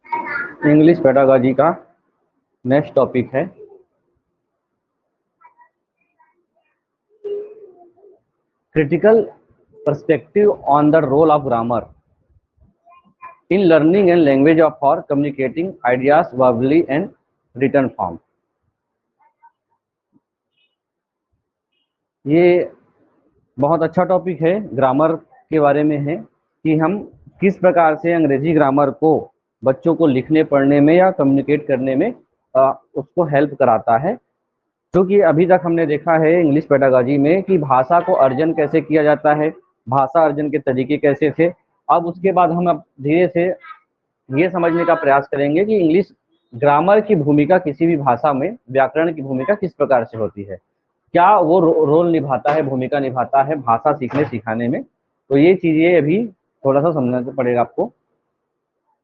English pedagogy का next topic है critical perspective on the role of grammar in learning and language of for communicating ideas verbally and written form. ये बहुत अच्छा topic है, grammar के बारे में है कि हम किस प्रकार से अंग्रेजी ग्रामर को बच्चों को लिखने पढ़ने में या कम्युनिकेट करने में उसको हेल्प कराता है। क्योंकि अभी तक हमने देखा है इंग्लिश पेडागॉजी में कि भाषा को अर्जन कैसे किया जाता है, भाषा अर्जन के तरीके कैसे थे। अब उसके बाद हम अब धीरे से ये समझने का प्रयास करेंगे कि इंग्लिश ग्रामर की भूमिका किसी भी भाषा में व्याकरण की भूमिका किस प्रकार से होती है, क्या वो रोल निभाता है, भूमिका निभाता है भाषा सीखने सिखाने में। तो ये चीजें अभी थोड़ा सा समझना पड़ेगा आपको।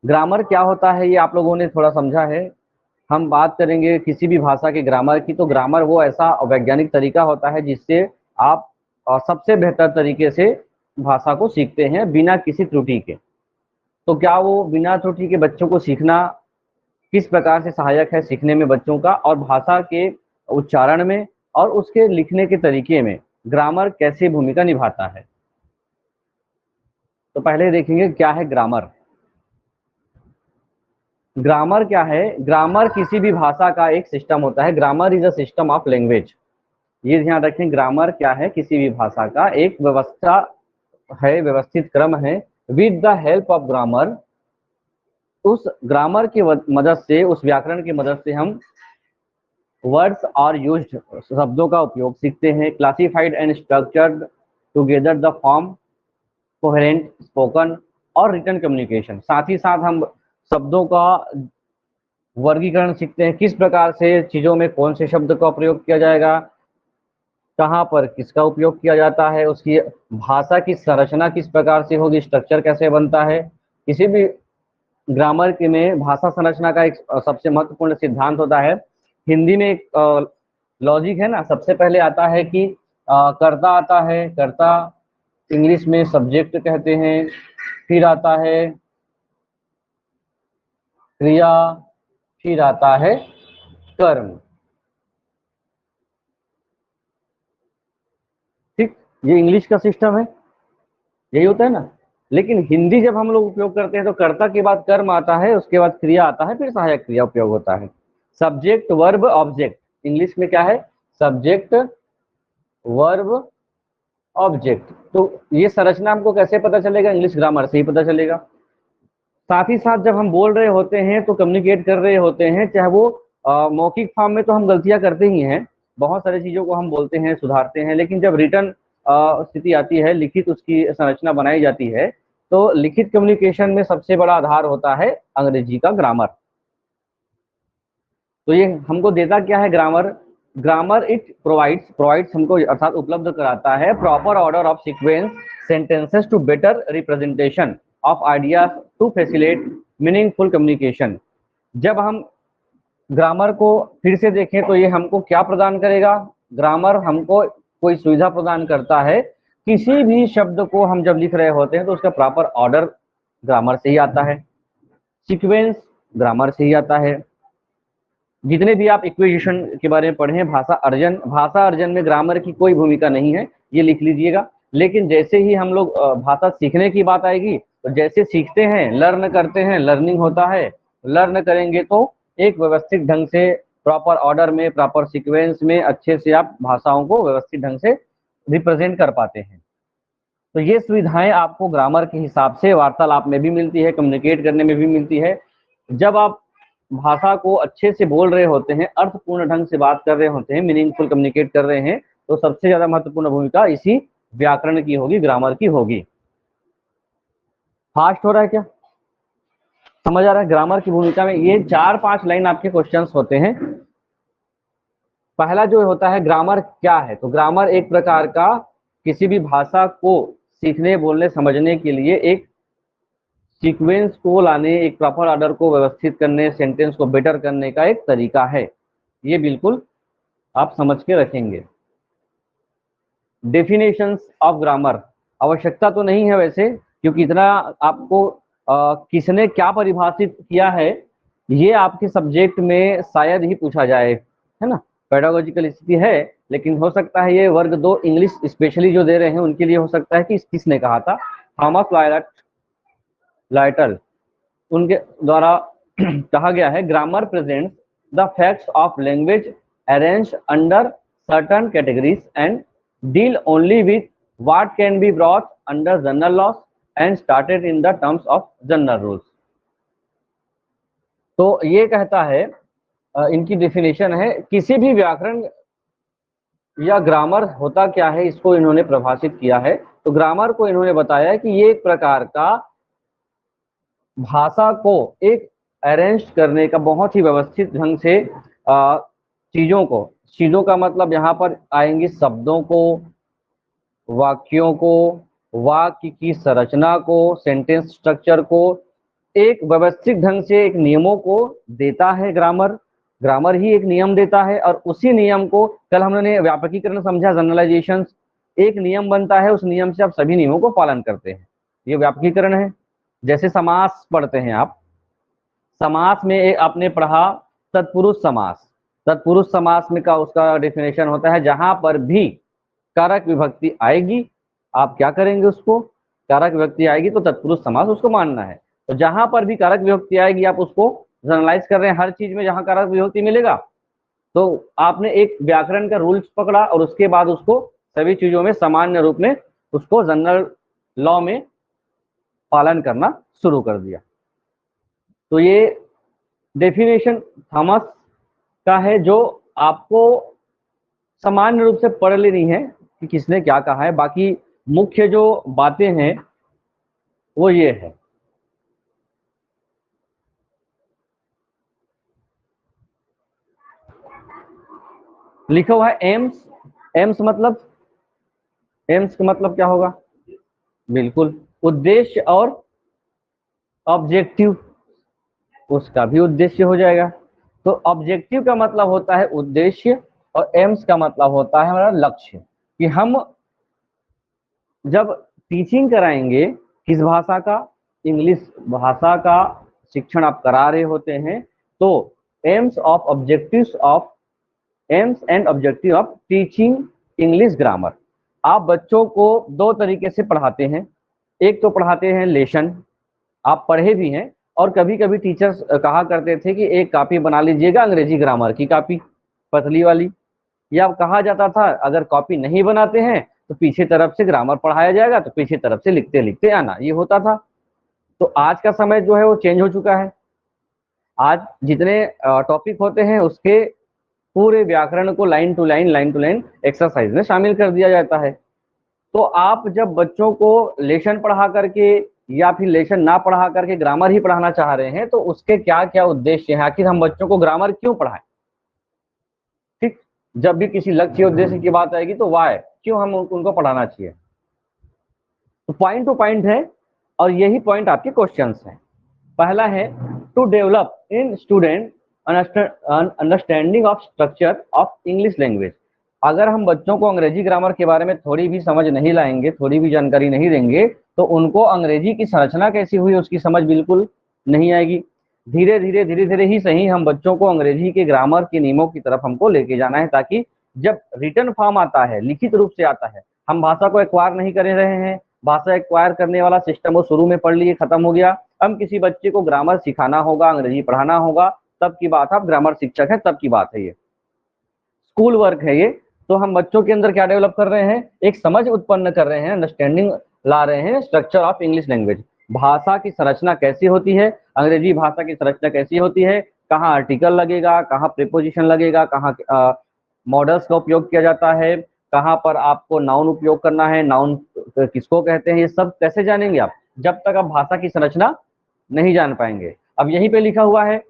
ग्रामर क्या होता है ये आप लोगों ने थोड़ा समझा है। हम बात करेंगे किसी भी भाषा के ग्रामर की, तो ग्रामर वो ऐसा वैज्ञानिक तरीका होता है जिससे आप सबसे बेहतर तरीके से भाषा को सीखते हैं बिना किसी त्रुटि के। तो क्या वो बिना त्रुटि के बच्चों को सीखना किस प्रकार से सहायक है सीखने में बच्चों का, और भाषा के उच्चारण में और उसके लिखने के तरीके में ग्रामर कैसे भूमिका निभाता है। तो पहले देखेंगे क्या है ग्रामर। ग्रामर क्या है? ग्रामर किसी भी भाषा का एक सिस्टम होता है। Grammar is a system of language. ये ध्यान रखें, ग्रामर क्या है? किसी भी भाषा का एक व्यवस्था है, व्यवस्थित क्रम है। With the help of grammar, उस ग्रामर की मदद से, उस व्याकरण की मदद से हम वर्ड्स और यूज्ड शब्दों का उपयोग सीखते हैं। Classified and structured together the form coherent spoken और रिटन कम्युनिकेशन। साथ ही साथ हम शब्दों का वर्गीकरण सीखते हैं, किस प्रकार से चीजों में कौन से शब्द का प्रयोग किया जाएगा, कहाँ पर किसका उपयोग किया जाता है, उसकी भाषा की संरचना किस प्रकार से होगी, स्ट्रक्चर कैसे बनता है। किसी भी ग्रामर के में भाषा संरचना का एक सबसे महत्वपूर्ण सिद्धांत होता है। हिंदी में एक लॉजिक है ना, सबसे पहले आता है कि कर्ता आता है, कर्ता इंग्लिश में सब्जेक्ट कहते हैं, फिर आता है क्रिया, फिर आता है कर्म। ठीक, ये इंग्लिश का सिस्टम है, यही होता है ना। लेकिन हिंदी जब हम लोग उपयोग करते हैं तो कर्ता के बाद कर्म आता है, उसके बाद क्रिया आता है, फिर सहायक क्रिया उपयोग होता है। सब्जेक्ट वर्ब ऑब्जेक्ट, इंग्लिश में क्या है? Subject verb object. तो ये संरचना हमको कैसे पता चलेगा? इंग्लिश ग्रामर से ही पता चलेगा। साथ ही साथ जब हम बोल रहे होते हैं तो कम्युनिकेट कर रहे होते हैं, चाहे वो मौखिक फॉर्म में तो हम गलतियां करते ही हैं, बहुत सारी चीजों को हम बोलते हैं, सुधारते हैं, लेकिन जब रिटर्न स्थिति आती है, लिखित उसकी संरचना बनाई जाती है, तो लिखित कम्युनिकेशन में सबसे बड़ा आधार होता है अंग्रेजी का ग्रामर। तो ये हमको देता क्या है ग्रामर? ग्रामर इट प्रोवाइड्स हमको अर्थात उपलब्ध कराता है proper order of sequence sentences to better representation of ideas to facilitate meaningful communication. जब हम ग्रामर को फिर से देखें तो ये हमको क्या प्रदान करेगा? ग्रामर हमको कोई सुविधा प्रदान करता है। किसी भी शब्द को हम जब लिख रहे होते हैं तो उसका प्रॉपर ऑर्डर ग्रामर से ही आता है, सीक्वेंस ग्रामर से ही आता है। जितने भी आप इक्विजिशन के बारे में पढ़े, भाषा अर्जन में ग्रामर की कोई भूमिका नहीं है, ये लिख लीजिएगा। लेकिन जैसे ही हम लोग भाषा सीखने की बात आएगी, तो जैसे सीखते हैं, लर्न करते हैं, लर्निंग होता है, लर्न करेंगे तो एक व्यवस्थित ढंग से, प्रॉपर ऑर्डर में, प्रॉपर सीक्वेंस में अच्छे से आप भाषाओं को व्यवस्थित ढंग से रिप्रेजेंट कर पाते हैं। तो ये सुविधाएं आपको ग्रामर के हिसाब से वार्तालाप में भी मिलती है, कम्युनिकेट करने में भी मिलती है। जब आप भाषा को अच्छे से बोल रहे होते हैं, अर्थपूर्ण ढंग से बात कर रहे होते हैं, मीनिंगफुल कम्युनिकेट कर रहे हैं, तो सबसे ज्यादा महत्वपूर्ण भूमिका इसी व्याकरण की होगी, ग्रामर की होगी। फास्ट हो रहा है क्या? समझ आ रहा है? ग्रामर की भूमिका में ये 4-5 लाइन आपके क्वेश्चंस होते हैं। पहला जो होता है ग्रामर क्या है, तो ग्रामर एक प्रकार का किसी भी भाषा को सीखने, बोलने, समझने के लिए एक सीक्वेंस को लाने, एक प्रॉपर ऑर्डर को व्यवस्थित करने, सेंटेंस को बेटर करने का एक तरीका है। ये बिल्कुल आप समझ के रखेंगे। डेफिनेशंस ऑफ ग्रामर आवश्यकता तो नहीं है वैसे, क्योंकि इतना आपको किसने क्या परिभाषित किया है, ये आपके सब्जेक्ट में शायद ही पूछा जाए, है ना। पेडागोजिकल स्थिति है, लेकिन हो सकता है ये वर्ग 2 इंग्लिश स्पेशली जो दे रहे हैं उनके लिए हो सकता है कि किसने कहा था, थॉमस लाइटल, उनके द्वारा कहा गया है, grammar presents the facts of language arranged under certain categories and deal only with what can be brought under general loss and started in the terms of general rules. तो ये कहता है, इनकी डेफिनेशन है, किसी भी व्याकरण या ग्रामर होता क्या है, इसको इन्होंने परिभाषित किया है। तो ग्रामर को इन्होंने बताया कि ये एक प्रकार का भाषा को एक अरेंज करने का, बहुत ही व्यवस्थित ढंग से चीजों का मतलब यहाँ पर आएंगे शब्दों को, वाक्यों को, वाक्य की संरचना को, सेंटेंस स्ट्रक्चर को एक व्यवस्थित ढंग से एक नियमों को देता है ग्रामर। ग्रामर ही एक नियम देता है और उसी नियम को, कल हमने व्यापकीकरण समझा, जनरलाइजेशन, एक नियम बनता है, उस नियम से आप सभी नियमों को पालन करते हैं, ये व्यापकीकरण है। जैसे समास पढ़ते हैं आप, समास में आपने पढ़ा तत्पुरुष समास। तत्पुरुष समास में का उसका डेफिनेशन होता है, जहां पर भी कारक विभक्ति आएगी आप क्या करेंगे, उसको कारक विभक्ति आएगी तो तत्पुरुष समास उसको मानना है। तो जहां पर भी कारक विभक्ति आएगी आप उसको जनरलाइज कर रहे हैं, हर चीज में जहां कारक विभक्ति मिलेगा तो आपने एक व्याकरण का रूल्स पकड़ा और उसके बाद उसको सभी चीजों में सामान्य रूप में उसको जनरल लॉ में पालन करना शुरू कर दिया। तो ये डेफिनेशन थॉमस का है, जो आपको सामान्य रूप से पढ़ लेनी है कि किसने क्या कहा है। बाकी मुख्य जो बातें हैं वो ये है, लिखा हुआ है एम्स। एम्स मतलब, एम्स का मतलब क्या होगा, बिल्कुल उद्देश्य और ऑब्जेक्टिव, उसका भी उद्देश्य हो जाएगा। तो ऑब्जेक्टिव का मतलब होता है उद्देश्य और एम्स का मतलब होता है हमारा लक्ष्य, कि हम जब टीचिंग कराएंगे किस भाषा का, इंग्लिश भाषा का शिक्षण आप करा रहे होते हैं, तो AIIMS of objectives of AIIMS and objective of teaching English grammar. आप बच्चों को दो तरीके से पढ़ाते हैं, एक तो पढ़ाते हैं लेसन, आप पढ़े भी हैं, और कभी कभी टीचर्स कहा करते थे कि एक कॉपी बना लीजिएगा अंग्रेजी ग्रामर की कॉपी, पतली वाली, या कहा जाता था अगर कॉपी नहीं बनाते हैं तो पीछे तरफ से ग्रामर पढ़ाया जाएगा, तो पीछे तरफ से लिखते लिखते आना, ये होता था। तो आज का समय जो है वो चेंज हो चुका है। आज जितने टॉपिक होते हैं उसके पूरे व्याकरण को लाइन टू लाइन एक्सरसाइज में शामिल कर दिया जाता है। तो आप जब बच्चों को लेसन पढ़ा करके या फिर लेसन ना पढ़ा करके ग्रामर ही पढ़ाना चाह रहे हैं, तो उसके क्या क्या उद्देश्य हैं, आखिर हम बच्चों को ग्रामर क्यों पढ़ाएं। ठीक, जब भी किसी लक्ष्य उद्देश्य की बात आएगी तो वाई, क्यों हम उनको पढ़ाना चाहिए। तो पॉइंट टू पॉइंट है, और यही पॉइंट आपके क्वेश्चंस हैं। पहला है to develop in student understanding of structure of English language. अगर हम बच्चों को अंग्रेजी ग्रामर के बारे में थोड़ी भी समझ नहीं लाएंगे, थोड़ी भी जानकारी नहीं देंगे, तो उनको अंग्रेजी की संरचना कैसी हुई उसकी समझ बिल्कुल नहीं आएगी। धीरे धीरे ही सही हम बच्चों को अंग्रेजी के ग्रामर के नियमों की तरफ हमको लेके जाना है, ताकि जब रिटन फॉर्म आता है, लिखित रूप से आता है, हम भाषा को एक्वायर नहीं कर रहे हैं, भाषा एक्वायर करने वाला सिस्टम वो शुरू में पढ़ लिए खत्म हो गया। हम किसी बच्चे को ग्रामर सिखाना होगा, अंग्रेजी पढ़ाना होगा, तब की बात, आप ग्रामर शिक्षक है तब की बात है, ये स्कूल वर्क है ये। तो हम बच्चों के अंदर क्या डेवलप कर रहे हैं, एक समझ उत्पन्न कर रहे हैं, अंडरस्टैंडिंग ला रहे हैं, स्ट्रक्चर ऑफ इंग्लिश लैंग्वेज, भाषा की संरचना कैसी होती है, अंग्रेजी भाषा की संरचना कैसी होती है, कहाँ आर्टिकल लगेगा, कहाँ प्रीपोजिशन लगेगा, कहाँ मॉडल्स का उपयोग किया जाता है, कहाँ पर आपको नाउन उपयोग करना है, नाउन किसको कहते हैं, ये सब कैसे जानेंगे आप जब तक आप भाषा की संरचना नहीं जान पाएंगे। अब यहीं पे लिखा हुआ है,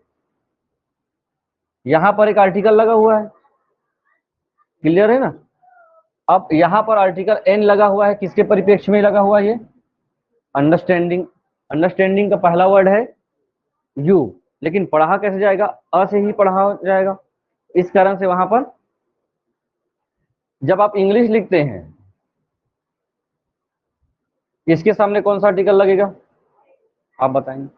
यहाँ पर एक आर्टिकल लगा हुआ है, क्लियर है ना। अब यहाँ पर आर्टिकल एन लगा हुआ है, किसके परिप्रेक्ष्य में लगा हुआ है, ये अंडरस्टैंडिंग। अंडरस्टैंडिंग का पहला वर्ड है यू, लेकिन पढ़ा कैसे जाएगा, अ से ही पढ़ा जाएगा। इस कारण से वहां पर जब आप इंग्लिश लिखते हैं, इसके सामने कौन सा आर्टिकल लगेगा, आप बताएंगे।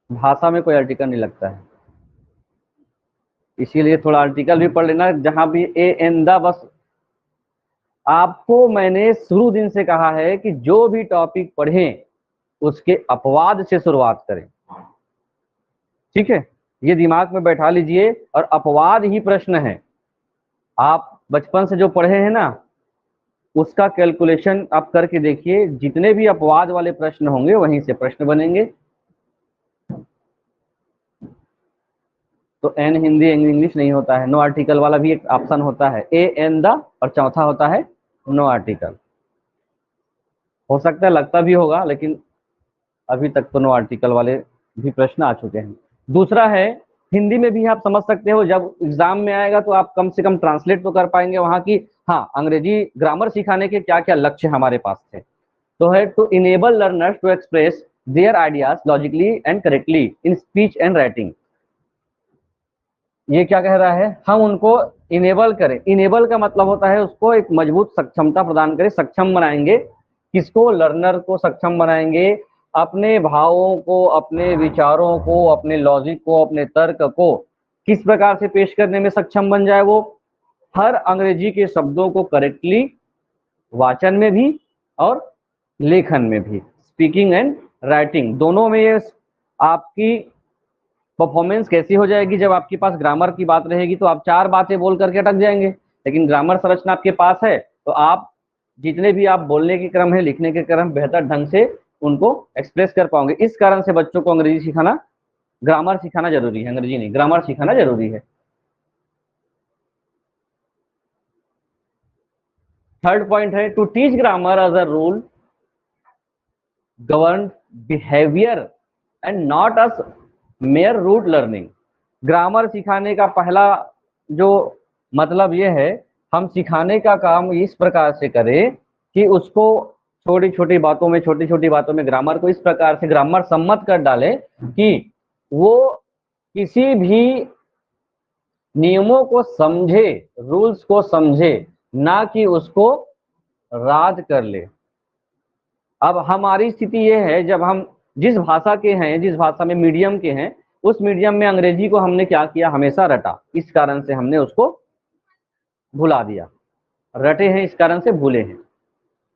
भाषा में कोई आर्टिकल नहीं लगता है, इसीलिए थोड़ा आर्टिकल भी पढ़ लेना, जहां भी ए एन द, बस आपको मैंने शुरू दिन से कहा है कि जो भी टॉपिक पढ़ें उसके अपवाद से शुरुआत करें, ठीक है, ये दिमाग में बैठा लीजिए। और अपवाद ही प्रश्न है, आप बचपन से जो पढ़े हैं ना उसका कैलकुलेशन आप करके देखिए, जितने भी अपवाद वाले प्रश्न होंगे वहीं से प्रश्न बनेंगे। तो एन हिंदी इंग्लिश नहीं होता है, नो आर्टिकल वाला भी एक ऑप्शन होता है, ए एन द, और चौथा होता है नो आर्टिकल। हो सकता है लगता भी होगा, लेकिन अभी तक तो नो आर्टिकल वाले भी प्रश्न आ चुके हैं। दूसरा है, हिंदी में भी आप समझ सकते हो, जब एग्जाम में आएगा तो आप कम से कम ट्रांसलेट तो कर पाएंगे वहां की, हाँ अंग्रेजी ग्रामर सिखाने के क्या क्या लक्ष्य हमारे पास थे। तो है to enable learners to express their ideas logically and correctly in speech and writing. ये क्या कह रहा है, हम उनको इनेबल करें। इनेबल का मतलब होता है उसको एक मजबूत सक्षमता प्रदान करें, सक्षम बनाएंगे। किसको? लर्नर को सक्षम बनाएंगे, अपने भावों को, अपने विचारों को, अपने लॉजिक को, अपने तर्क को किस प्रकार से पेश करने में सक्षम बन जाए वो, हर अंग्रेजी के शब्दों को करेक्टली, वाचन में भी और लेखन में भी, स्पीकिंग एंड राइटिंग दोनों में। ये आपकी परफॉर्मेंस कैसी हो जाएगी, जब आपके पास ग्रामर की बात रहेगी तो आप चार बातें बोल करके अटक जाएंगे, लेकिन ग्रामर संरचना आपके पास है तो आप जितने भी आप बोलने के क्रम है, लिखने के क्रम, बेहतर ढंग से उनको एक्सप्रेस कर पाओगे। इस कारण से बच्चों को अंग्रेजी सिखाना, ग्रामर सिखाना जरूरी है, अंग्रेजी नहीं, ग्रामर सिखाना जरूरी है। थर्ड पॉइंट है to teach grammar as a rule govern behaviour and not as mere rote learning. Grammar सिखाने का पहला जो मतलब ये है, हम सिखाने का काम इस प्रकार से करें कि उसको छोटी छोटी बातों में, छोटी छोटी बातों में ग्रामर को इस प्रकार से ग्रामर सम्मत कर डाले कि वो किसी भी नियमों को समझे, रूल्स को समझे, ना कि उसको राज कर ले। अब हमारी स्थिति ये है, जब हम जिस भाषा के हैं, जिस भाषा में मीडियम के हैं, उस मीडियम में अंग्रेजी को हमने क्या किया, हमेशा रटा, इस कारण से हमने उसको भुला दिया। रटे हैं इस कारण से भूले हैं।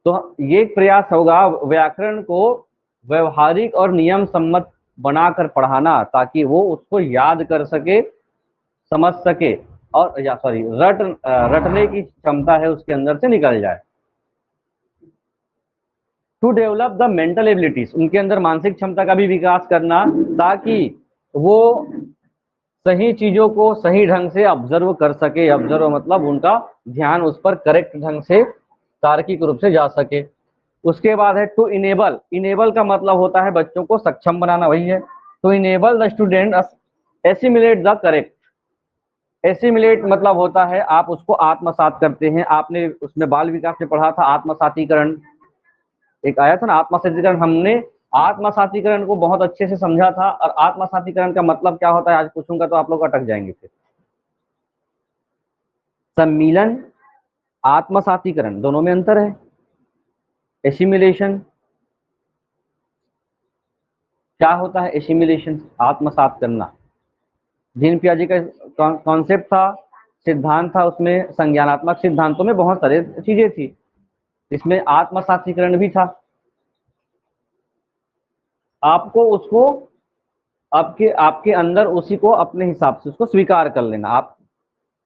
तो ये प्रयास होगा व्याकरण को व्यवहारिक और नियम सम्मत बनाकर पढ़ाना, ताकि वो उसको याद कर सके, समझ सके, और या सॉरी रटने की क्षमता है उसके अंदर से निकल जाए। To develop the mental abilities, उनके अंदर मानसिक क्षमता का भी विकास करना, ताकि वो सही चीजों को सही ढंग से ऑब्जर्व कर सके। ऑब्जर्व मतलब उनका ध्यान उस पर करेक्ट ढंग से, तार्किक रूप से जा सके। उसके बाद है टू इनेबल। इनेबल का मतलब होता है बच्चों को सक्षम बनाना, वही है to enable the student assimilate the correct. Assimilate मतलब होता है आप उसको आत्मसात करते हैं। आपने उसमें बाल विकास में पढ़ा था आत्मसातीकरण, एक आया था ना आत्मसातीकरण, हमने आत्मसातीकरण को बहुत अच्छे से समझा था। और आत्मसातीकरण का मतलब क्या होता है आज पूछूंगा तो आप लोग अटक जाएंगे। फिर सम्मिलन, आत्मसातीकरण, दोनों में अंतर है। एसिमिलेशन क्या होता है? एसिमिलेशन आत्मसात करना। जीन पियाजे का कॉन्सेप्ट था, सिद्धांत था, उसमें संज्ञानात्मक सिद्धांतों में बहुत सारी चीजें थी, इसमें आत्मसातीकरण भी था। आपको उसको आपके आपके अंदर उसी को अपने हिसाब से उसको स्वीकार कर लेना। आप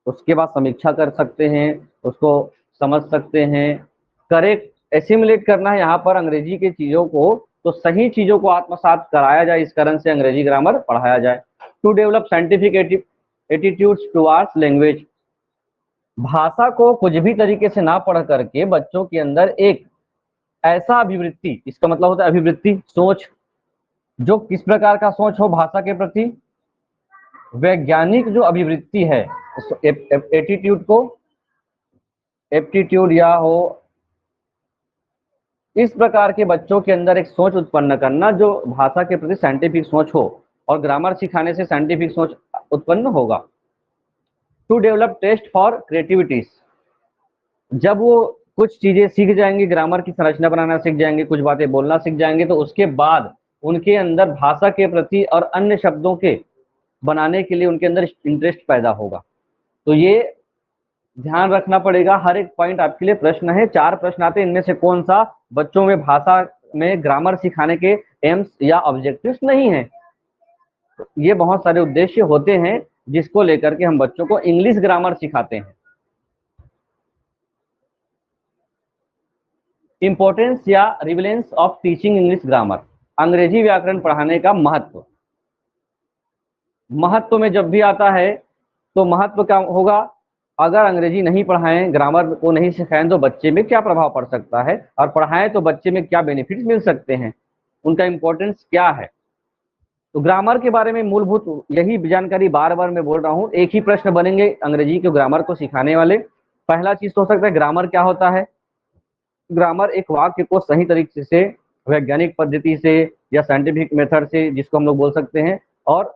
उसके बाद समीक्षा कर सकते हैं, उसको समझ सकते हैं। करेक्ट एसिमुलेट करना है यहाँ पर अंग्रेजी की चीजों को, तो सही चीजों को आत्मसात कराया जाए, इस कारण से अंग्रेजी ग्रामर पढ़ाया जाए। To develop scientific attitudes towards language, भाषा को कुछ भी तरीके से ना पढ़ करके बच्चों के अंदर एक ऐसा अभिवृत्ति, इसका मतलब होता है अभिवृत्ति, सोच, जो किस प्रकार का सोच हो भाषा के प्रति, वैज्ञानिक जो अभिवृत्ति है, एटीट्यूड को एप्टीट्यूड या हो, इस प्रकार के बच्चों के अंदर एक सोच उत्पन्न करना जो भाषा के प्रति साइंटिफिक सोच हो, और ग्रामर सिखाने से साइंटिफिक सोच उत्पन्न होगा। टू डेवलप टेस्ट फॉर क्रिएटिविटीज, जब वो कुछ चीजें सीख जाएंगे, ग्रामर की संरचना बनाना सीख जाएंगे, कुछ बातें बोलना सीख जाएंगे, तो उसके बाद उनके अंदर भाषा के प्रति और अन्य शब्दों के बनाने के लिए उनके अंदर इंटरेस्ट पैदा होगा। तो ये ध्यान रखना पड़ेगा। हर एक पॉइंट आपके लिए प्रश्न है, 4 प्रश्न आते हैं, इनमें से कौन सा बच्चों में भाषा में ग्रामर सिखाने के एम्स या ऑब्जेक्टिव्स नहीं है। ये बहुत सारे उद्देश्य होते हैं जिसको लेकर के हम बच्चों को इंग्लिश ग्रामर सिखाते हैं। इंपॉर्टेंस या relevance of teaching English grammar, अंग्रेजी व्याकरण पढ़ाने का महत्व। महत्व में जब भी आता है तो महत्व क्या होगा, अगर अंग्रेजी नहीं पढ़ाएं, ग्रामर को नहीं सिखाएं तो बच्चे में क्या प्रभाव पड़ सकता है, और पढ़ाएं तो बच्चे में क्या बेनिफिट्स मिल सकते हैं, उनका इंपॉर्टेंस क्या है। तो ग्रामर के बारे में मूलभूत यही जानकारी बार बार मैं बोल रहा हूँ। एक ही प्रश्न बनेंगे अंग्रेजी के ग्रामर को सिखाने वाले। पहला चीज हो सकता है ग्रामर क्या होता है। ग्रामर एक वाक्य को सही तरीके से वैज्ञानिक पद्धति से या साइंटिफिक मेथड से, जिसको हम लोग बोल सकते हैं, और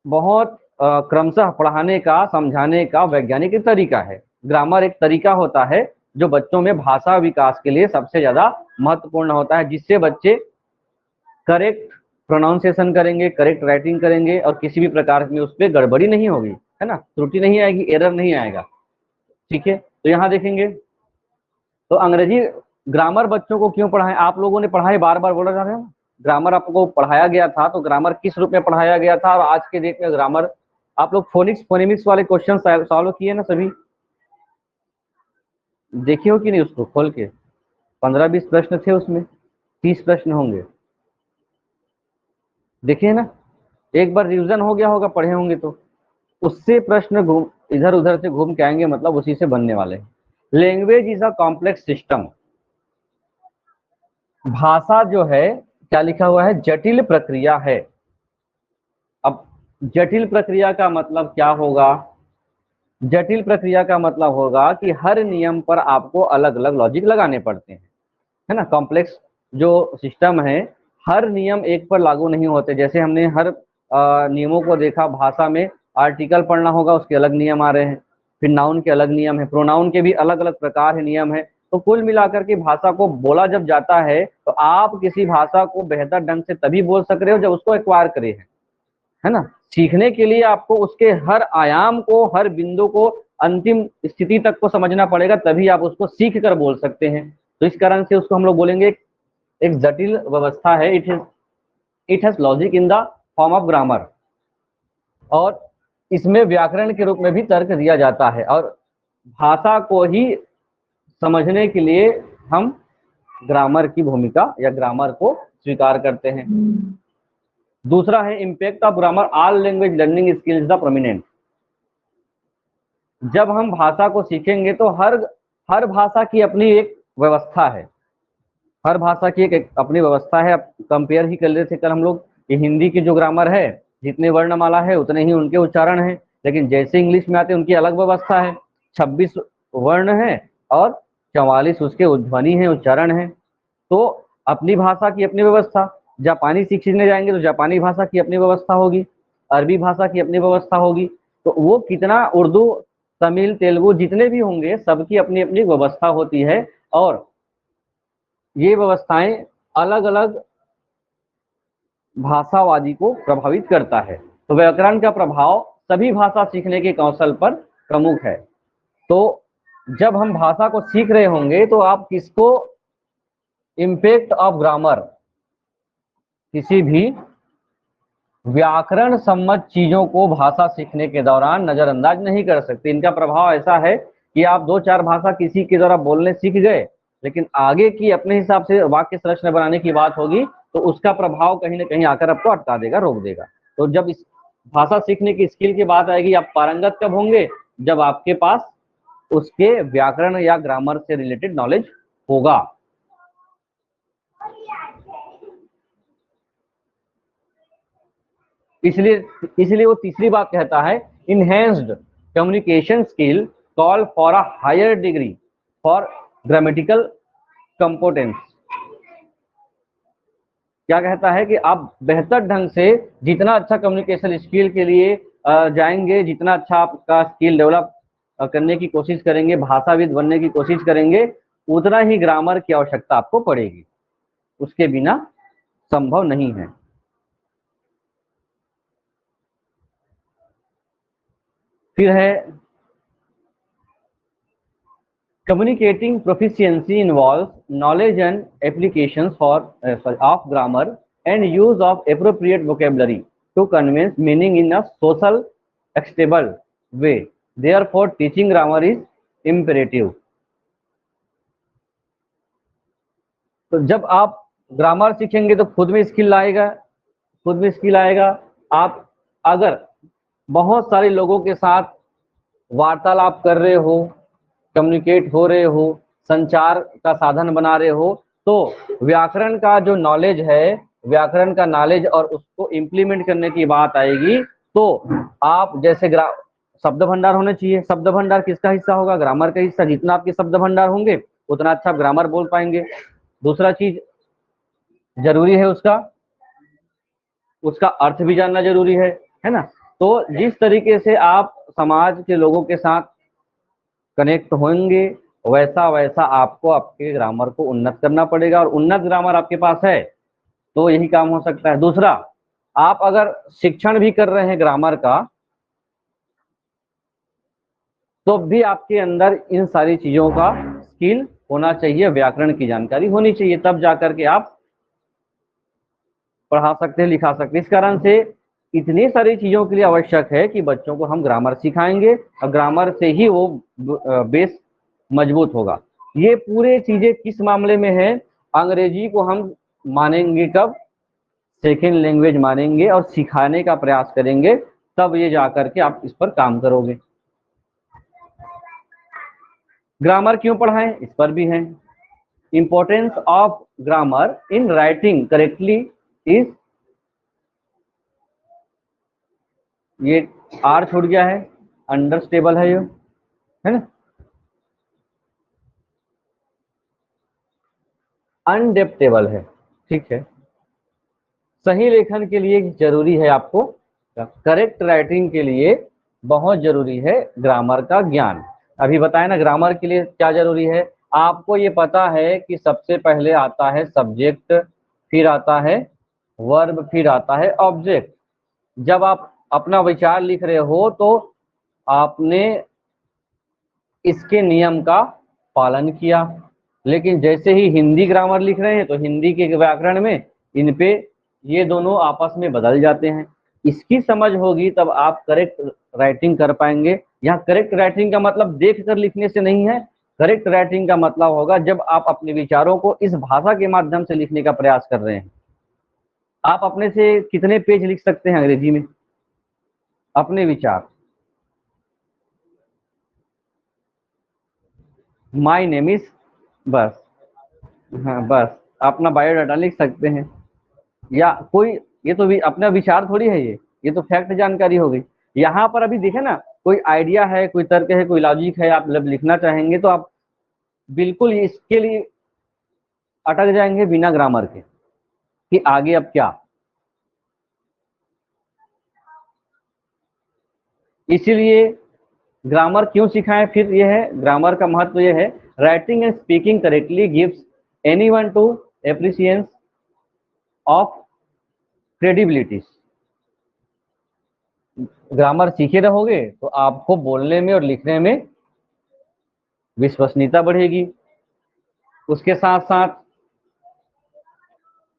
बहुत क्रमशः पढ़ाने का, समझाने का वैज्ञानिक तरीका है। ग्रामर एक तरीका होता है जो बच्चों में भाषा विकास के लिए सबसे ज्यादा महत्वपूर्ण होता है, जिससे बच्चे करेक्ट प्रोनाउंसिएशन करेंगे, करेक्ट राइटिंग करेंगे, और किसी भी प्रकार में उस पर गड़बड़ी नहीं होगी, है ना, त्रुटि नहीं आएगी, एरर नहीं आएगा। ठीक है, तो यहाँ देखेंगे तो अंग्रेजी ग्रामर बच्चों को क्यों पढ़ाएं, आप लोगों ने पढ़ाई बार बार बोला जा रहा है ना, ग्रामर आपको पढ़ाया गया था, तो ग्रामर किस रूप में पढ़ाया गया था, और आज के डेट में ग्रामर आप लोग फोनिक्स फोनेमिक्स वाले क्वेश्चन सॉल्व किए ना सभी, देखिए हो कि नहीं उसको खोल के। 15-20 प्रश्न थे उसमें, 30 प्रश्न होंगे, देखिए ना, एक बार रिवीजन हो गया होगा, पढ़े होंगे तो उससे प्रश्न घूम इधर उधर से घूम के आएंगे, मतलब उसी से बनने वाले हैं। Language is a complex system, भाषा जो है क्या लिखा हुआ है, जटिल प्रक्रिया है। अब जटिल प्रक्रिया का मतलब क्या होगा, जटिल प्रक्रिया का मतलब होगा कि हर नियम पर आपको अलग अलग लॉजिक लगाने पड़ते हैं, है ना। कॉम्प्लेक्स जो सिस्टम है, हर नियम एक पर लागू नहीं होते। जैसे हमने हर नियमों को देखा, भाषा में आर्टिकल पढ़ना होगा, उसके अलग नियम आ रहे हैं, फिर नाउन के अलग नियम है, प्रोनाउन के भी अलग अलग प्रकार है, नियम है। तो कुल मिलाकर के भाषा को बोला जब जाता है तो आप किसी भाषा को बेहतर ढंग से तभी बोल सक रहे हो जब उसको एक्वायर करे हैं, है ना। सीखने के लिए आपको उसके हर आयाम को, हर बिंदु को, अंतिम स्थिति तक को समझना पड़ेगा, तभी आप उसको सीख कर बोल सकते हैं। तो इस कारण से उसको हम लोग बोलेंगे एक जटिल व्यवस्था है, it has logic in the form of grammar. और इसमें व्याकरण के रूप में भी तर्क दिया जाता है, और भाषा को ही समझने के लिए हम ग्रामर की भूमिका या ग्रामर को स्वीकार करते हैं। दूसरा है impact of grammar, all language learning skills the prominent. जब हम भाषा को सीखेंगे तो हर भाषा की अपनी एक व्यवस्था है, हर भाषा की एक अपनी व्यवस्था है। अब कंपेयर ही कर रहे थे कल हम लोग, ये हिंदी की जो ग्रामर है, जितने वर्णमाला है उतने ही उनके उच्चारण है, लेकिन जैसे इंग्लिश में आते हैं उनकी अलग व्यवस्था है। 26 वर्ण है और 44 उसके ध्वनि है, उच्चारण है। तो अपनी भाषा की अपनी व्यवस्था। जापानी सीखने जाएंगे तो जापानी भाषा की अपनी व्यवस्था होगी, अरबी भाषा की अपनी व्यवस्था होगी। तो वो कितना, उर्दू, तमिल, तेलुगु जितने भी होंगे, सबकी अपनी अपनी व्यवस्था होती है, और ये व्यवस्थाएं अलग अलग भाषावादी को प्रभावित करता है। तो व्याकरण का प्रभाव सभी भाषा सीखने के कौशल पर प्रमुख है। तो जब हम भाषा को सीख रहे होंगे तो आप किसको, इम्पैक्ट ऑफ ग्रामर, किसी भी व्याकरण सम्मत चीजों को भाषा सीखने के दौरान नजरअंदाज नहीं कर सकते। इनका प्रभाव ऐसा है कि आप 2-4 भाषा किसी के द्वारा बोलने सीख गए, लेकिन आगे की अपने हिसाब से वाक्य संरचना बनाने की बात होगी तो उसका प्रभाव कहीं ना कहीं आकर आपको अटका देगा, रोक देगा। तो जब इस भाषा सीखने की स्किल की बात आएगी, आप पारंगत कब होंगे, जब आपके पास उसके व्याकरण या ग्रामर से रिलेटेड नॉलेज होगा। इसलिए वो तीसरी बात कहता है, enhanced communication skill call for a higher degree for grammatical competence. क्या कहता है कि आप बेहतर ढंग से जितना अच्छा कम्युनिकेशन स्किल के लिए जाएंगे, जितना अच्छा आपका स्किल डेवलप करने की कोशिश करेंगे, भाषाविद बनने की कोशिश करेंगे, उतना ही ग्रामर की आवश्यकता आपको पड़ेगी, उसके बिना संभव नहीं है। फिर है communicating proficiency involve knowledge and applications of grammar and use of appropriate vocabulary to conveys meaning in a social acceptable way, therefore teaching grammar is imperative. तो जब आप ग्रामर सीखेंगे तो खुद में स्किल आएगा, खुद में स्किल आएगा। आप अगर बहुत सारे लोगों के साथ वार्तालाप कर रहे हो, कम्युनिकेट हो रहे हो, संचार का साधन बना रहे हो, तो व्याकरण का जो नॉलेज है, व्याकरण का नॉलेज और उसको इम्प्लीमेंट करने की बात आएगी, तो आप जैसे शब्द भंडार होने चाहिए। शब्द भंडार किसका हिस्सा होगा? ग्रामर का हिस्सा। जितना आपके शब्द भंडार होंगे उतना अच्छा आप ग्रामर बोल पाएंगे। दूसरा चीज जरूरी है उसका अर्थ भी जानना जरूरी है ना। तो जिस तरीके से आप समाज के लोगों के साथ कनेक्ट होंगे, वैसा वैसा आपको आपके ग्रामर को उन्नत करना पड़ेगा, और उन्नत ग्रामर आपके पास है तो यही काम हो सकता है। दूसरा, आप अगर शिक्षण भी कर रहे हैं ग्रामर का, तो भी आपके अंदर इन सारी चीजों का स्किल होना चाहिए, व्याकरण की जानकारी होनी चाहिए, तब जाकर के आप पढ़ा सकते हैं, लिखा सकते हैं। इस कारण से इतनी सारी चीजों के लिए आवश्यक है कि बच्चों को हम ग्रामर सिखाएंगे, और ग्रामर से ही वो बेस मजबूत होगा। ये पूरे चीजें किस मामले में है? अंग्रेजी को हम मानेंगे कब? सेकेंड लैंग्वेज मानेंगे और सिखाने का प्रयास करेंगे, तब ये जाकर के आप इस पर काम करोगे। ग्रामर क्यों पढ़ाएं, इस पर भी है। Importance of grammar in writing correctly is, ये आर छूट गया है, अंडरस्टेबल है, ये है ना, अनडेप्टेबल है, ठीक है। सही लेखन के लिए जरूरी है आपको, करेक्ट राइटिंग के लिए बहुत जरूरी है ग्रामर का ज्ञान। अभी बताया ना ग्रामर के लिए क्या जरूरी है। आपको ये पता है कि सबसे पहले आता है सब्जेक्ट, फिर आता है वर्ब, फिर आता है ऑब्जेक्ट। जब आप अपना विचार लिख रहे हो तो आपने इसके नियम का पालन किया, लेकिन जैसे ही हिंदी ग्रामर लिख रहे हैं तो हिंदी के व्याकरण में इन पे ये दोनों आपस में बदल जाते हैं। इसकी समझ होगी तब आप करेक्ट राइटिंग कर पाएंगे। यहाँ करेक्ट राइटिंग का मतलब देख कर लिखने से नहीं है, करेक्ट राइटिंग का मतलब होगा जब आप अपने विचारों को इस भाषा के माध्यम से लिखने का प्रयास कर रहे हैं। आप अपने से कितने पेज लिख सकते हैं अंग्रेजी में अपने विचार? माई नेम इज, बस, हाँ बस अपना बायोडाटा लिख सकते हैं। या कोई, ये तो भी अपना विचार थोड़ी है, ये तो फैक्ट जानकारी हो गई। यहाँ पर अभी देखे ना, कोई आइडिया है, कोई तर्क है, कोई लॉजिक है, आप जब लिखना चाहेंगे तो आप बिल्कुल इसके लिए अटक जाएंगे बिना ग्रामर के कि आगे अब क्या। इसीलिए ग्रामर क्यों सिखाएं? फिर यह है ग्रामर का महत्व, यह है writing and speaking correctly gives anyone to appreciation of credibility. Grammar सीखे रहोगे तो आपको बोलने में और लिखने में विश्वसनीयता बढ़ेगी। उसके साथ साथ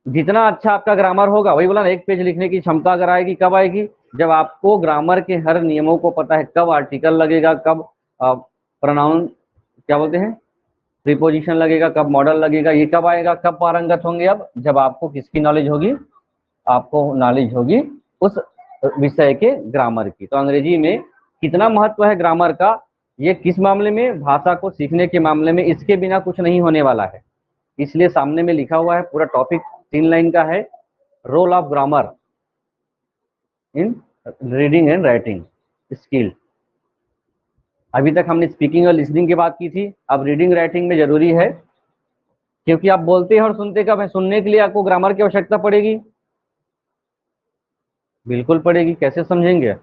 जितना अच्छा आपका ग्रामर होगा, वही बोला ना, एक पेज लिखने की क्षमता अगर आएगी, कब आएगी? जब आपको ग्रामर के हर नियमों को पता है, कब आर्टिकल लगेगा, कब प्रोनाउन क्या बोलते हैं, प्रीपोजिशन लगेगा, कब मॉडल लगेगा, ये कब आएगा? कब पारंगत होंगे? अब जब आपको किसकी नॉलेज होगी? आपको नॉलेज होगी उस विषय के ग्रामर की। तो अंग्रेजी में कितना महत्व है ग्रामर का, ये किस मामले में? भाषा को सीखने के मामले में इसके बिना कुछ नहीं होने वाला है। इसलिए सामने में लिखा हुआ है, पूरा टॉपिक 3 लाइन का है, role of grammar in reading and writing skill. अभी तक हमने स्पीकिंग और लिसनिंग की बात की थी, अब रीडिंग राइटिंग में जरूरी है, क्योंकि आप बोलते हैं और सुनते कब है? सुनने के लिए आपको ग्रामर की आवश्यकता पड़ेगी, बिल्कुल पड़ेगी। कैसे समझेंगे?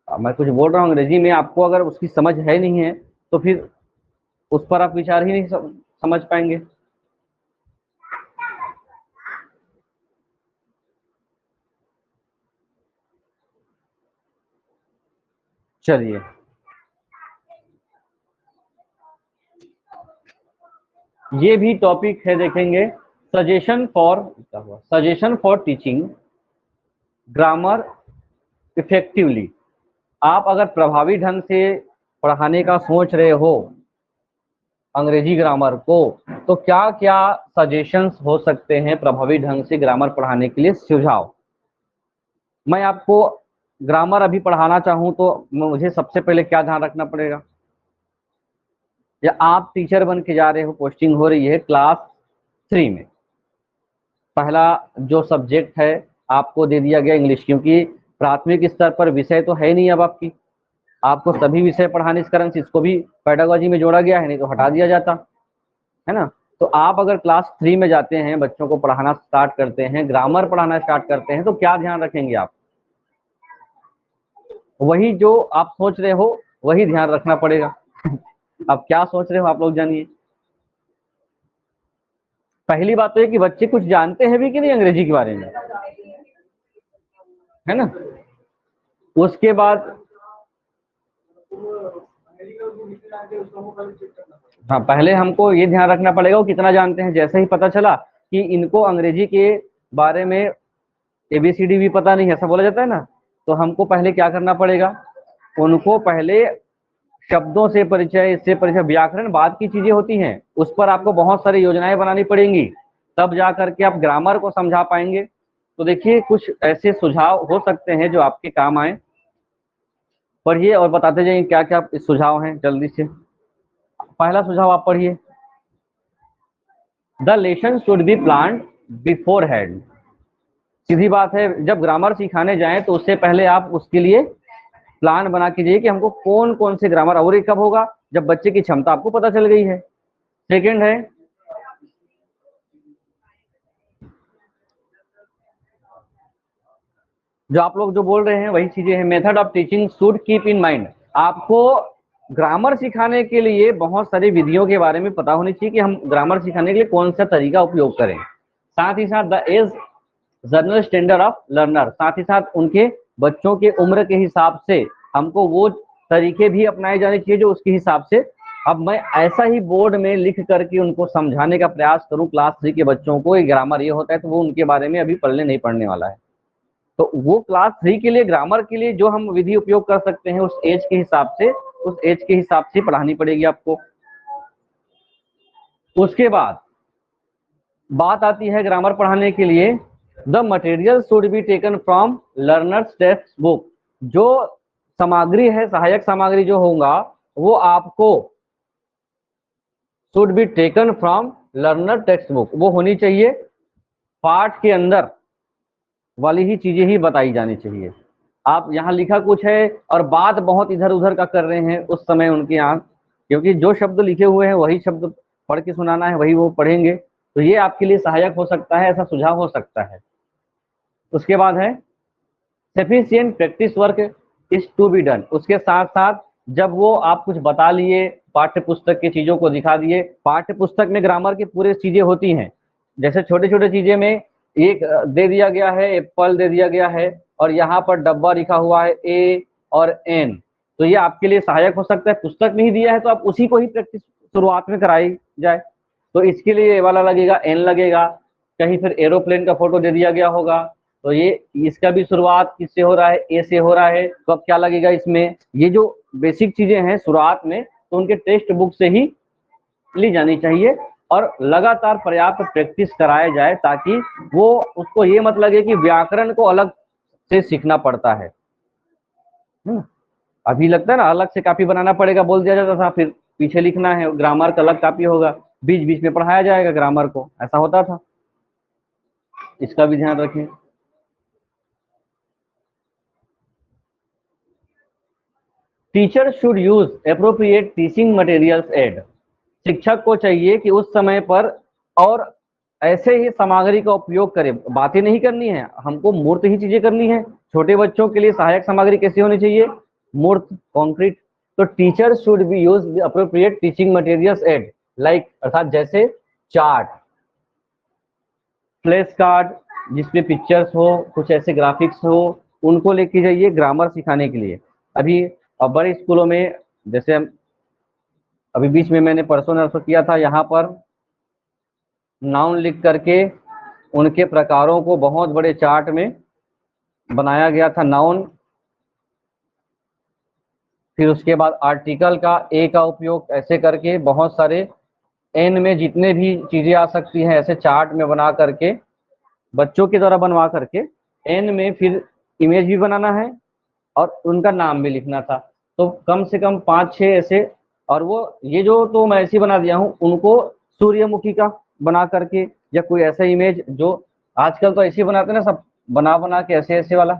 अब मैं कुछ बोल रहा हूँ अंग्रेजी में, आपको अगर उसकी समझ है नहीं है तो फिर उस पर आप विचार ही नहीं समझ पाएंगे। चलिए, ये भी टॉपिक है, देखेंगे। Suggestion for teaching grammar effectively. आप अगर प्रभावी ढंग से पढ़ाने का सोच रहे हो अंग्रेजी ग्रामर को, तो क्या क्या सजेशंस हो सकते हैं प्रभावी ढंग से ग्रामर पढ़ाने के लिए? सुझाव। मैं आपको ग्रामर अभी पढ़ाना चाहूं तो मुझे सबसे पहले क्या ध्यान रखना पड़ेगा? या आप टीचर बन के जा रहे हो, पोस्टिंग हो रही है क्लास 3 में, पहला जो सब्जेक्ट है आपको दे दिया गया इंग्लिश, क्योंकि प्राथमिक स्तर पर विषय तो है नहीं अब आपको सभी विषय पढ़ाने, इस कारण से इसको भी पेडागोजी में जोड़ा गया है, नहीं तो हटा दिया जाता है ना। तो आप अगर क्लास 3 में जाते हैं, बच्चों को पढ़ाना स्टार्ट करते हैं, ग्रामर पढ़ाना स्टार्ट करते हैं, तो क्या ध्यान रखेंगे आप? वही जो आप सोच रहे हो वही ध्यान रखना पड़ेगा। अब क्या सोच रहे हो आप लोग, जानिए। पहली बात तो है कि बच्चे कुछ जानते हैं भी कि नहीं अंग्रेजी के बारे में, है ना। उसके बाद हाँ, पहले हमको ये ध्यान रखना पड़ेगा वो कितना जानते हैं। जैसे ही पता चला कि इनको अंग्रेजी के बारे में ABCD भी पता नहीं है, ऐसा बोला जाता है ना, तो हमको पहले क्या करना पड़ेगा, उनको पहले शब्दों से परिचय, इससे परिचय, व्याकरण बाद की चीजें होती हैं, उस पर आपको बहुत सारी योजनाएं बनानी पड़ेंगी, तब जा करके आप ग्रामर को समझा पाएंगे। तो देखिए, कुछ ऐसे सुझाव हो सकते हैं जो आपके काम आए। पढ़िए और बताते जाइए क्या क्या सुझाव हैं जल्दी से। पहला सुझाव आप पढ़िए। The lesson should be planned beforehand. सीधी बात है, जब ग्रामर सिखाने जाएं तो उससे पहले आप उसके लिए प्लान बना कीजिए कि हमको कौन कौन से ग्रामर, और ये कब होगा जब बच्चे की क्षमता आपको पता चल गई है। सेकंड है, जो आप लोग जो बोल रहे हैं वही चीजें हैं। Method of teaching should keep in mind. आपको ग्रामर सिखाने के लिए बहुत सारी विधियों के बारे में पता होनी चाहिए कि हम ग्रामर सिखाने के लिए कौन सा तरीका उपयोग करें। साथ ही साथ the age general standard of learner, साथ ही साथ उनके बच्चों के उम्र के हिसाब से हमको वो तरीके भी अपनाए जाने चाहिए जो उसके हिसाब से। अब मैं ऐसा ही बोर्ड में लिख करके उनको समझाने का प्रयास करूं क्लास 3 के बच्चों को, ग्रामर ये होता है, तो वो उनके बारे में अभी पढ़ने नहीं पढ़ने वाला है। तो वो क्लास 3 के लिए ग्रामर के लिए जो हम विधि उपयोग कर सकते हैं उस एज के हिसाब से, उस एज के हिसाब से पढ़ानी पड़ेगी आपको। उसके बाद बात आती है ग्रामर पढ़ाने के लिए, the material should be taken from learners text book. जो सामग्री है, सहायक सामग्री जो होगा, वो आपको should be taken from learner text book, वो होनी चाहिए पाठ के अंदर वाली ही चीजें ही बताई जानी चाहिए। आप यहाँ लिखा कुछ है और बात बहुत इधर उधर का कर रहे हैं, उस समय उनके यहाँ, क्योंकि जो शब्द लिखे हुए हैं वही शब्द पढ़ के सुनाना है, वही वो पढ़ेंगे, तो ये आपके लिए सहायक हो सकता है, ऐसा सुझाव हो सकता है। उसके बाद है sufficient practice work is to be done. उसके साथ साथ जब वो आप कुछ बता लिए, पाठ्य पुस्तक की चीजों को दिखा दिए, पाठ्य पुस्तक में ग्रामर की पूरी चीजें होती हैं, जैसे छोटे छोटे चीजें में एक दे दिया गया है, एप्पल दे दिया गया है और यहाँ पर डब्बा लिखा हुआ है A और N, तो ये आपके लिए सहायक हो सकता है। पुस्तक में ही दिया है तो आप उसी को ही प्रैक्टिस शुरुआत में कराई जाए, तो इसके लिए ए वाला लगेगा, N लगेगा। कहीं फिर एरोप्लेन का फोटो दे दिया गया होगा, तो ये इसका भी शुरुआत किससे हो रहा है, ए से हो रहा है, तो अब क्या लगेगा इसमें। ये जो बेसिक चीजें हैं शुरुआत में, तो उनके टेक्स्ट बुक से ही ली जानी चाहिए और लगातार पर्याप्त प्रैक्टिस कराया जाए, ताकि वो उसको ये मत लगे कि व्याकरण को अलग से सीखना पड़ता है। अभी लगता है ना अलग से कॉपी बनाना पड़ेगा, बोल दिया जाता था, फिर पीछे लिखना है, ग्रामर का अलग कॉपी होगा, बीच बीच में पढ़ाया जाएगा ग्रामर को, ऐसा होता था। इसका भी ध्यान रखें। Teacher should use appropriate teaching materials aid. शिक्षक को चाहिए कि उस समय पर और ऐसे ही सामग्री का उपयोग करें। बातें नहीं करनी है हमको, मूर्त ही चीजें करनी है। छोटे बच्चों के लिए सहायक सामग्री कैसी होनी चाहिए, मूर्त, कॉन्क्रीट, तो teacher should be use appropriate teaching materials at like, अर्थात जैसे चार्ट, फ्लैश कार्ड जिसमें पिक्चर्स हो, कुछ ऐसे ग्राफिक्स हो, उनको लेके जाइए ग्रामर सिखाने के लिए। अभी अब बड़े स्कूलों में, जैसे हम अभी बीच में मैंने परसों नरसों किया था, यहाँ पर नाउन लिख करके उनके प्रकारों को बहुत बड़े चार्ट में बनाया गया था, नाउन। फिर उसके बाद आर्टिकल का ए का उपयोग ऐसे करके बहुत सारे एन में जितने भी चीजें आ सकती हैं ऐसे चार्ट में बना करके बच्चों के द्वारा बनवा करके एन में फिर इमेज भी बनाना है और उनका नाम भी लिखना था। तो कम से कम 5-6 ऐसे, और वो ये जो तो मैं ऐसे बना दिया हूँ, उनको सूर्यमुखी का बना करके या कोई ऐसा इमेज जो आजकल तो ऐसे बनाते हैं ना सब, बना बना के ऐसे ऐसे वाला,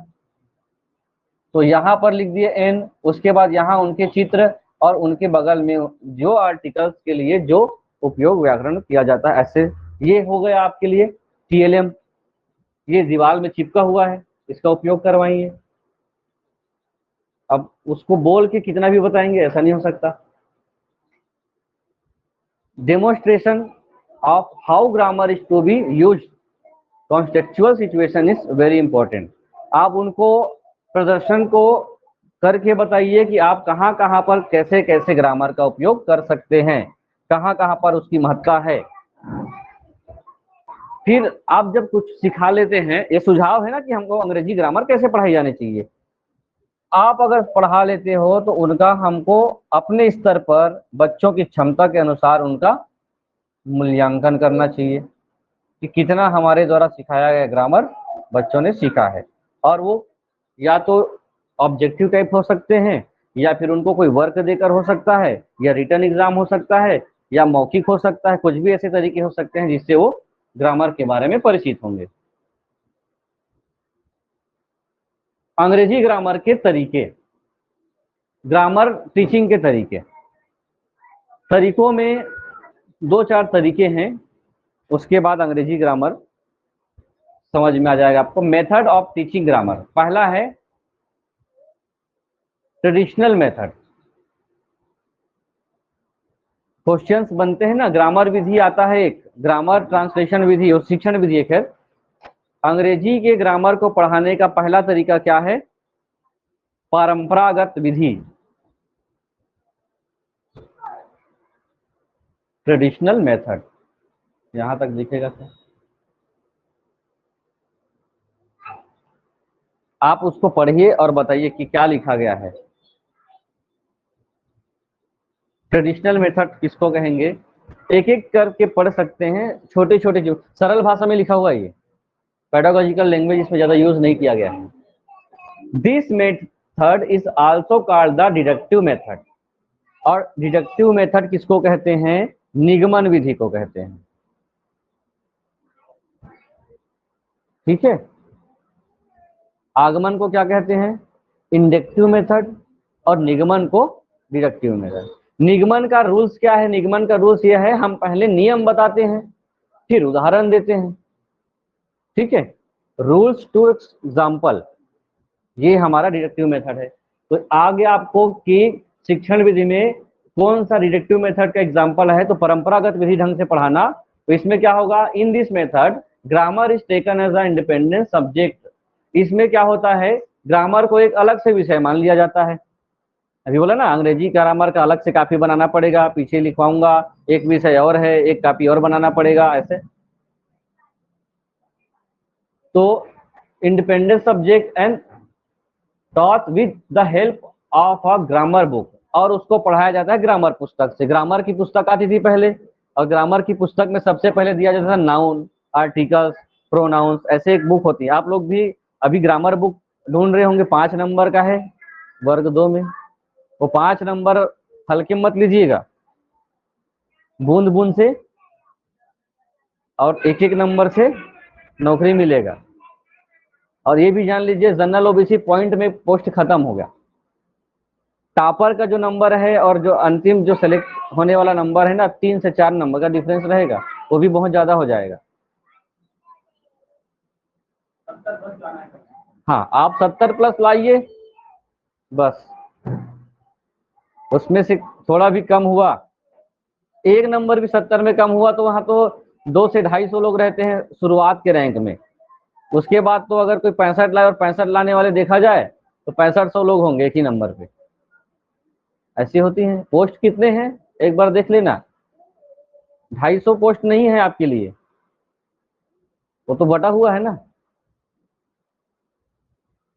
तो यहाँ पर लिख दिए एन, उसके बाद यहाँ उनके चित्र और उनके बगल में जो आर्टिकल्स के लिए जो उपयोग व्याकरण किया जाता है ऐसे। ये हो गया आपके लिए टीएलएम, ये दीवार में चिपका हुआ है, इसका उपयोग करवाइए। अब उसको बोल के कितना भी बताएंगे ऐसा नहीं हो सकता। Demonstration of how grammar is to be use contextual situation is very important. आप उनको प्रदर्शन को करके बताइए कि आप कहाँ कहाँ पर कैसे कैसे ग्रामर का उपयोग कर सकते हैं, कहाँ कहाँ पर उसकी महत्ता है। फिर आप जब कुछ सिखा लेते हैं, ये सुझाव है ना कि हमको अंग्रेजी ग्रामर कैसे पढ़ाई जानी चाहिए, आप अगर पढ़ा लेते हो तो उनका हमको अपने स्तर पर बच्चों की क्षमता के अनुसार उनका मूल्यांकन करना चाहिए कि कितना हमारे द्वारा सिखाया गया ग्रामर बच्चों ने सीखा है। और वो या तो ऑब्जेक्टिव टाइप हो सकते हैं, या फिर उनको कोई वर्क देकर हो सकता है, या रिटर्न एग्जाम हो सकता है, या मौखिक हो सकता है, कुछ भी ऐसे तरीके हो सकते हैं जिससे वो ग्रामर के बारे में परिचित होंगे। अंग्रेजी ग्रामर के तरीके, ग्रामर टीचिंग के तरीके, तरीकों में 2-4 तरीके हैं, उसके बाद अंग्रेजी ग्रामर समझ में आ जाएगा आपको। मेथड ऑफ टीचिंग ग्रामर, पहला है ट्रेडिशनल मेथड। क्वेश्चंस बनते हैं ना, ग्रामर विधि आता है एक, ग्रामर ट्रांसलेशन विधि और शिक्षण विधि एक है। अंग्रेजी के ग्रामर को पढ़ाने का पहला तरीका क्या है? परंपरागत विधि, ट्रेडिशनल मेथड। यहां तक दिखेगा क्या? आप उसको पढ़िए और बताइए कि क्या लिखा गया है। ट्रेडिशनल मेथड किसको कहेंगे? एक एक करके पढ़ सकते हैं, छोटे छोटे जो सरल भाषा में लिखा हुआ है, ये पेडागोजिकल लैंग्वेज इसमें ज्यादा यूज नहीं किया गया है। This method is also called the deductive method. और डिडक्टिव मेथड किसको कहते हैं? निगमन विधि को कहते हैं। ठीक है, आगमन को क्या कहते हैं? इंडक्टिव मेथड, और निगमन को डिडक्टिव मेथड। निगमन का रूल्स क्या है? निगमन का रूल्स यह है, हम पहले नियम बताते हैं फिर उदाहरण देते हैं। ठीक है, रूल्स टू एग्जाम्पल, ये हमारा डिडक्टिव मेथड है। तो आगे आपको कि शिक्षण विधि में कौन सा डिडक्टिव मेथड का एग्जाम्पल है, तो परंपरागत विधि ढंग से पढ़ाना। तो इसमें क्या होगा? In this method grammar is taken as a independent subject. इसमें क्या होता है? ग्रामर को एक अलग से विषय मान लिया जाता है। अभी बोला ना, अंग्रेजी ग्रामर का अलग से कॉपी बनाना पड़ेगा, पीछे लिखवाऊंगा, एक विषय और है, एक कॉपी और बनाना पड़ेगा, ऐसे। तो independent subject and taught with the help of a grammar book, और उसको पढ़ाया जाता है ग्रामर पुस्तक से। ग्रामर की पुस्तक आती थी पहले, और ग्रामर की पुस्तक में सबसे पहले दिया जाता था नाउन, आर्टिकल्स, प्रोनाउंस, ऐसे एक बुक होती है। आप लोग भी अभी ग्रामर बुक ढूंढ रहे होंगे, 5 नंबर का है वर्ग 2 में। वो 5 नंबर हल्के मत लीजिएगा, बूंद बूंद से और एक एक नंबर से नौकरी मिलेगा। और ये भी जान लीजिए, जनरल ओबीसी पॉइंट में पोस्ट खत्म हो गया। टॉपर का जो नंबर है और जो अंतिम जो सेलेक्ट होने वाला नंबर है ना, 3 से 4 नंबर का डिफरेंस रहेगा, वो भी बहुत ज्यादा हो जाएगा। हाँ, आप 70 प्लस लाइए बस, उसमें से थोड़ा भी कम हुआ, एक नंबर भी 70 में कम हुआ, तो वहां तो 200-250 लोग रहते हैं शुरुआत के रैंक में। उसके बाद तो अगर कोई 65 लाए और 65 लाने वाले देखा जाए तो 6500 लोग होंगे एक ही नंबर पे। ऐसी होती हैं। पोस्ट कितने हैं एक बार देख लेना, 250 पोस्ट नहीं है आपके लिए, वो तो बटा हुआ है ना।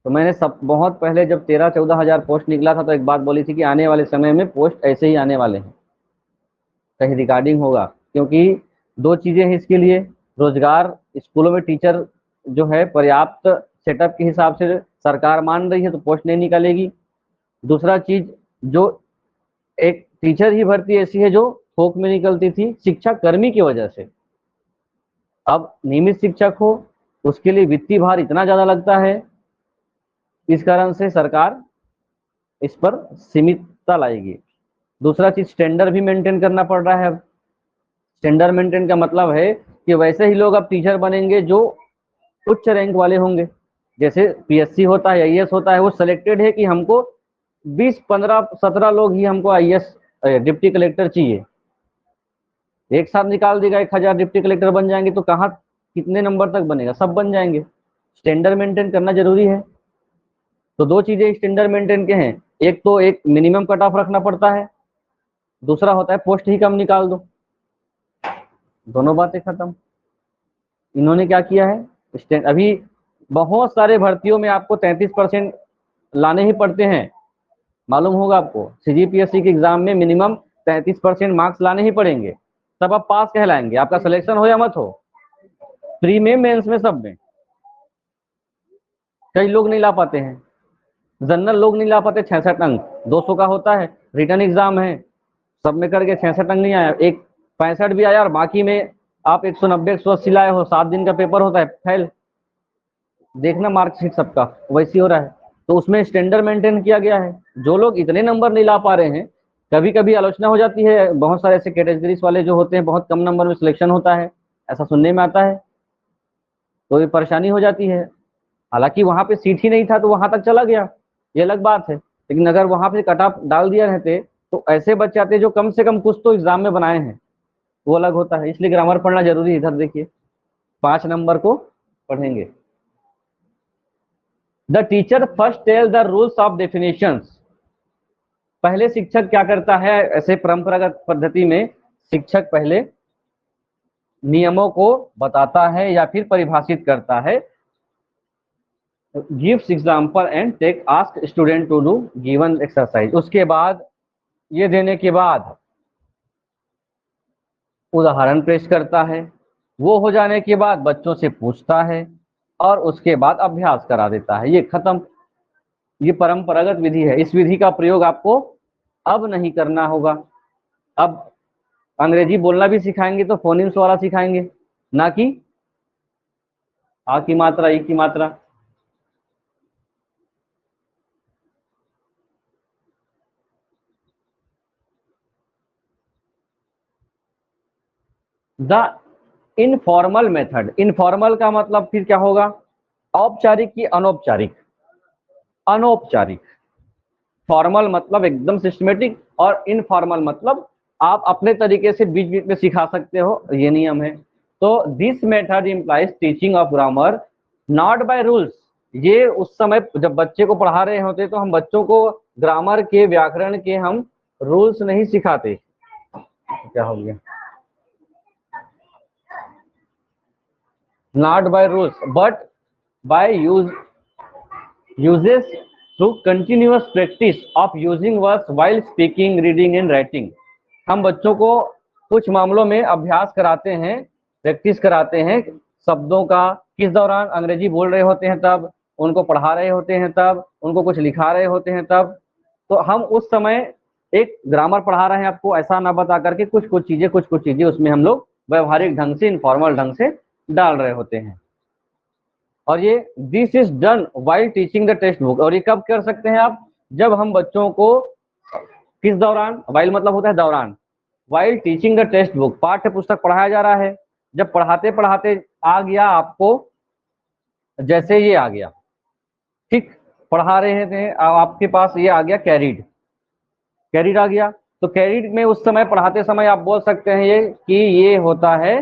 तो मैंने सब बहुत पहले जब 13-14 हजार पोस्ट निकला था तो एक बात बोली थी कि आने वाले समय में पोस्ट ऐसे ही आने वाले हैं, कहीं रिकॉर्डिंग होगा। क्योंकि दो चीजें हैं इसके लिए, रोजगार स्कूलों में टीचर जो है पर्याप्त सेटअप के हिसाब से सरकार मान रही है तो पोस्ट नहीं निकालेगी। दूसरा चीज, जो एक टीचर ही भर्ती ऐसी है जो थोक में निकलती थी शिक्षा कर्मी की वजह से, अब नियमित शिक्षक हो उसके लिए वित्तीय भार इतना ज्यादा लगता है, इस कारण से सरकार इस पर सीमितता लाएगी। दूसरा चीज, स्टैंडर्ड भी मेंटेन करना पड़ रहा है। अब स्टैंडर्ड मेंटेन का मतलब है कि वैसे ही लोग अब टीचर बनेंगे जो उच्च रैंक वाले होंगे। जैसे पीएससी होता है, आईएएस होता है, वो सिलेक्टेड है कि हमको 20-15-17 लोग ही हमको आईएएस डिप्टी कलेक्टर चाहिए। एक साथ निकाल देगा 1000 डिप्टी कलेक्टर बन जाएंगे तो कहाँ कितने नंबर तक बनेगा, सब बन जाएंगे। स्टैंडर्ड मेंटेन करना जरूरी है। तो दो चीजें स्टैंडर्ड मेंटेन के हैं, एक तो एक मिनिमम कट ऑफ रखना पड़ता है, दूसरा होता है पोस्ट ही कम निकाल दो। दोनों बातें खत्म। इन्होंने क्या किया है, अभी बहुत सारे भर्तियों में आपको 33% लाने ही पड़ते हैं। मालूम होगा आपको, सीजीपीएससी के एग्जाम में मिनिमम 33% मार्क्स लाने ही पड़ेंगे, तब आप पास कहलाएंगे, आपका सिलेक्शन हो या मत हो। प्री में, मेंस में, सब में। कई लोग नहीं ला पाते हैं, जनरल लोग नहीं ला पाते। 66 अंक 200 का होता है, रिटर्न एग्जाम है, सब में करके 66 अंक नहीं आया, एक 65 भी आया और बाकी में आप 190-180 लाए हो, 7 दिन का पेपर होता है, फेल। देखना मार्कशीट सबका वैसी हो रहा है। तो उसमें स्टैंडर्ड मेंटेन किया गया है। जो लोग इतने नंबर नहीं ला पा रहे हैं, कभी कभी आलोचना हो जाती है, बहुत सारे ऐसे कैटेगरीज वाले जो होते हैं बहुत कम नंबर में सिलेक्शन होता है, ऐसा सुनने में आता है, तो ये परेशानी हो जाती है। हालांकि वहां पे सीट ही नहीं था तो वहां तक चला गया, ये अलग बात है। लेकिन अगर वहां पे कट ऑफ डाल दिया रहते तो ऐसे बच्चे आते जो कम से कम कुछ तो एग्जाम में बनाए हैं, वो अलग होता है। इसलिए ग्रामर पढ़ना जरूरी है। इधर देखिए 5 नंबर को पढ़ेंगे। The teacher first tell the rules of definitions. पहले शिक्षक क्या करता है, ऐसे परंपरागत पद्धति में शिक्षक पहले नियमों को बताता है या फिर परिभाषित करता है। Gives example and take ask student to do given exercise. उसके बाद ये देने के बाद उदाहरण पेश करता है, वो हो जाने के बाद बच्चों से पूछता है और उसके बाद अभ्यास करा देता है। ये खत्म। ये परंपरागत विधि है। इस विधि का प्रयोग आपको अब नहीं करना होगा। अब अंग्रेजी बोलना भी सिखाएंगे तो फोनिम्स वाला सिखाएंगे, ना कि आ की मात्रा, ई की मात्रा। The informal method. इनफॉर्मल का मतलब फिर क्या होगा, औपचारिक की अनौपचारिक। अनौपचारिक। फॉर्मल मतलब एकदम सिस्टमेटिक, और इनफॉर्मल मतलब आप अपने तरीके से बीच बीच में सिखा सकते हो, ये नियम है। तो this method implies teaching of grammar not by rules. ये उस समय जब बच्चे को पढ़ा रहे होते तो हम बच्चों को ग्रामर के, व्याकरण के हम रूल्स नहीं सिखाते। क्या हो गया, not by rules but by uses through continuous practice of using words while speaking, reading and writing। हम बच्चों को कुछ मामलों में अभ्यास कराते हैं, प्रैक्टिस कराते हैं शब्दों का। किस दौरान, अंग्रेजी बोल रहे होते हैं तब, उनको पढ़ा रहे होते हैं तब, उनको कुछ लिखा रहे होते हैं तब। तो हम उस समय एक ग्रामर पढ़ा रहे हैं आपको, ऐसा ना बता करके कुछ कुछ चीजें उसमें हम लोग व्यवहारिक ढंग से, इनफॉर्मल ढंग से डाल रहे होते हैं। और ये this is done while teaching the text book. और ये कब कर सकते हैं आप, जब हम बच्चों को किस दौरान, वाइल मतलब होता है दौरान, while teaching the text book, पाठ्य पुस्तक पढ़ाया जा रहा है, जब पढ़ाते पढ़ाते आ गया आपको, जैसे ये आ गया, ठीक, पढ़ा रहे थे आपके पास ये आ गया कैरीड, कैरिड आ गया। तो कैरिड में उस समय पढ़ाते समय आप बोल सकते हैं ये कि ये होता है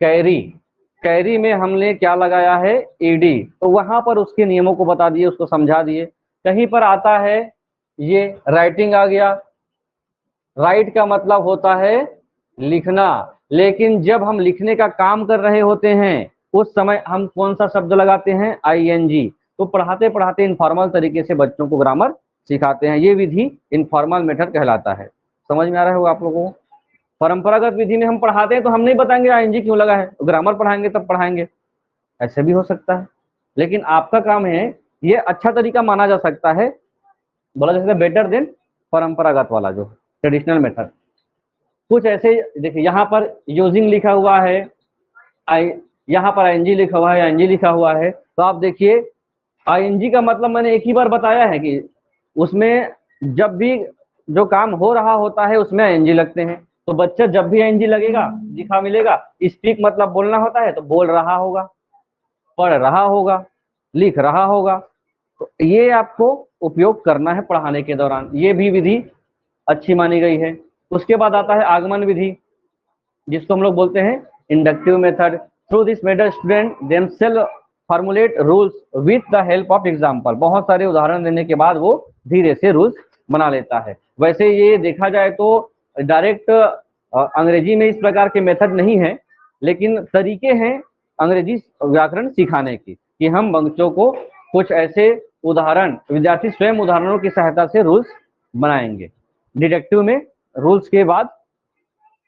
कैरी। कैरी में हमने क्या लगाया है, ईडी। तो वहां पर उसके नियमों को बता दिए, उसको समझा दिए। कहीं पर आता है ये राइटिंग आ गया। राइट का मतलब होता है लिखना, लेकिन जब हम लिखने का काम कर रहे होते हैं उस समय हम कौन सा शब्द लगाते हैं, आईएनजी। तो पढ़ाते पढ़ाते इनफॉर्मल तरीके से बच्चों को ग्रामर सिखाते हैं। ये विधि इनफॉर्मल मेथड कहलाता है। समझ में आ रहा होगा आप लोगों को। परंपरागत विधि में हम पढ़ाते हैं तो हम नहीं बताएंगे आईएनजी क्यों लगा है, ग्रामर पढ़ाएंगे तब पढ़ाएंगे, ऐसे भी हो सकता है। लेकिन आपका काम है, ये अच्छा तरीका माना जा सकता है, बोला जा सकता है बेटर देन परंपरागत वाला जो ट्रेडिशनल मेथड। कुछ ऐसे देखिए, यहाँ पर यूजिंग लिखा हुआ है, आई, यहाँ पर आईएनजी लिखा हुआ है, आईएनजी लिखा हुआ है। तो आप देखिए आईएनजी का मतलब मैंने एक ही बार बताया है कि उसमें जब भी जो काम हो रहा होता है उसमें आईएनजी लगते हैं। तो बच्चा जब भी आईएनजी लगेगा, दिखा मिलेगा, स्पीक मतलब बोलना होता है तो बोल रहा होगा, पढ़ रहा होगा, लिख रहा होगा। तो ये आपको उपयोग करना है पढ़ाने के दौरान। ये भी विधि अच्छी मानी गई है। उसके बाद आता है आगमन विधि, जिसको हम लोग बोलते हैं inductive method. Through this method student themselves formulate rules with the help of example. बहुत सारे उदाहरण देने के बाद वो धीरे से रूल्स बना लेता है। वैसे ये देखा जाए तो डायरेक्ट अंग्रेजी में इस प्रकार के मेथड नहीं है, लेकिन तरीके हैं अंग्रेजी व्याकरण सिखाने की, कि हम बच्चों को कुछ ऐसे उदाहरण, विद्यार्थी स्वयं उदाहरणों की सहायता से रूल्स बनाएंगे। डिडक्टिव में रूल्स के बाद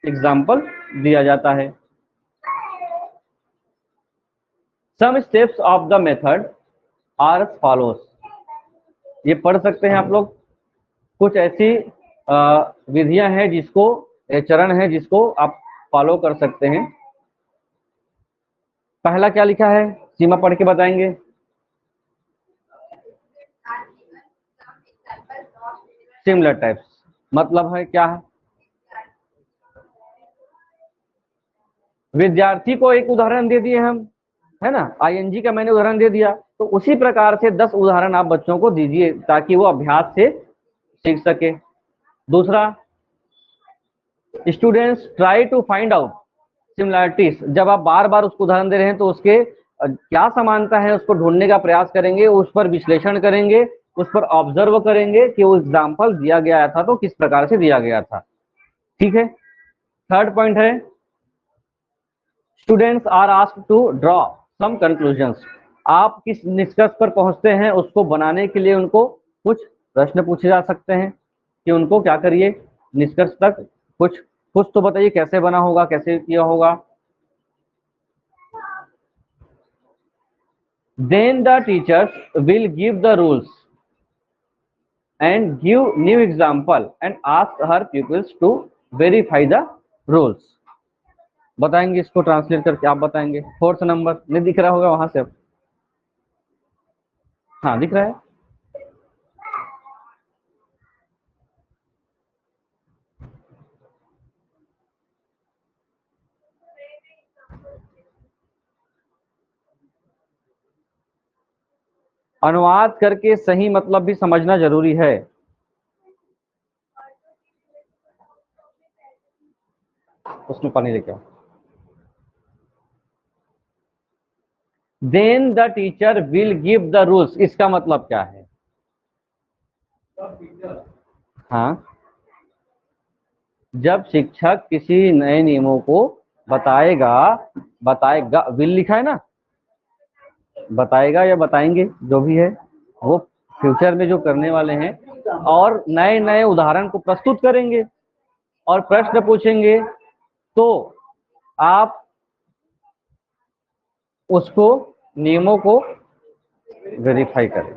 एग्जाम्पल दिया जाता है। Some steps of the method are follows. ये पढ़ सकते हैं आप लोग। कुछ ऐसी विधियां हैं जिसको, चरण है जिसको आप फॉलो कर सकते हैं। पहला क्या लिखा है, सीमा पढ़ के बताएंगे। सिमिलर टाइप्स मतलब है क्या है, विद्यार्थी को एक उदाहरण दे दिए हम, है ना, आईएनजी का मैंने उदाहरण दे दिया, तो उसी प्रकार से 10 उदाहरण आप बच्चों को दीजिए ताकि वो अभ्यास से सीख सके। दूसरा, students try to find out similarities. जब आप बार बार उसको उदाहरण दे रहे हैं तो उसके क्या समानता है उसको ढूंढने का प्रयास करेंगे, उस पर विश्लेषण करेंगे, उस पर ऑब्जर्व करेंगे कि वो एग्जाम्पल दिया गया था तो किस प्रकार से दिया गया था। ठीक है। थर्ड पॉइंट है, students are asked to draw some conclusions. आप किस निष्कर्ष पर पहुंचते हैं उसको बनाने के लिए उनको कुछ प्रश्न पूछे जा सकते हैं कि उनको क्या करिए, निष्कर्ष तक कुछ कुछ तो बताइए, कैसे बना होगा, कैसे किया होगा। Then the teachers will give the rules and give new example and ask her pupils to verify the rules। बताएंगे इसको ट्रांसलेट करके, आप बताएंगे। फोर्थ नंबर नहीं दिख रहा होगा वहां से, अब हाँ दिख रहा है। अनुवाद करके सही मतलब भी समझना जरूरी है। उसमें पानी लेके आओ। Then the teacher will give the rules, इसका मतलब क्या है। हाँ, जब शिक्षक किसी नए नियमों को बताएगा, बताएगा विल लिखा है ना, बताएगा या बताएंगे जो भी है, वो फ्यूचर में जो करने वाले हैं, और नए नए उदाहरण को प्रस्तुत करेंगे और प्रश्न पूछेंगे, तो आप उसको नियमों को वेरीफाई करें।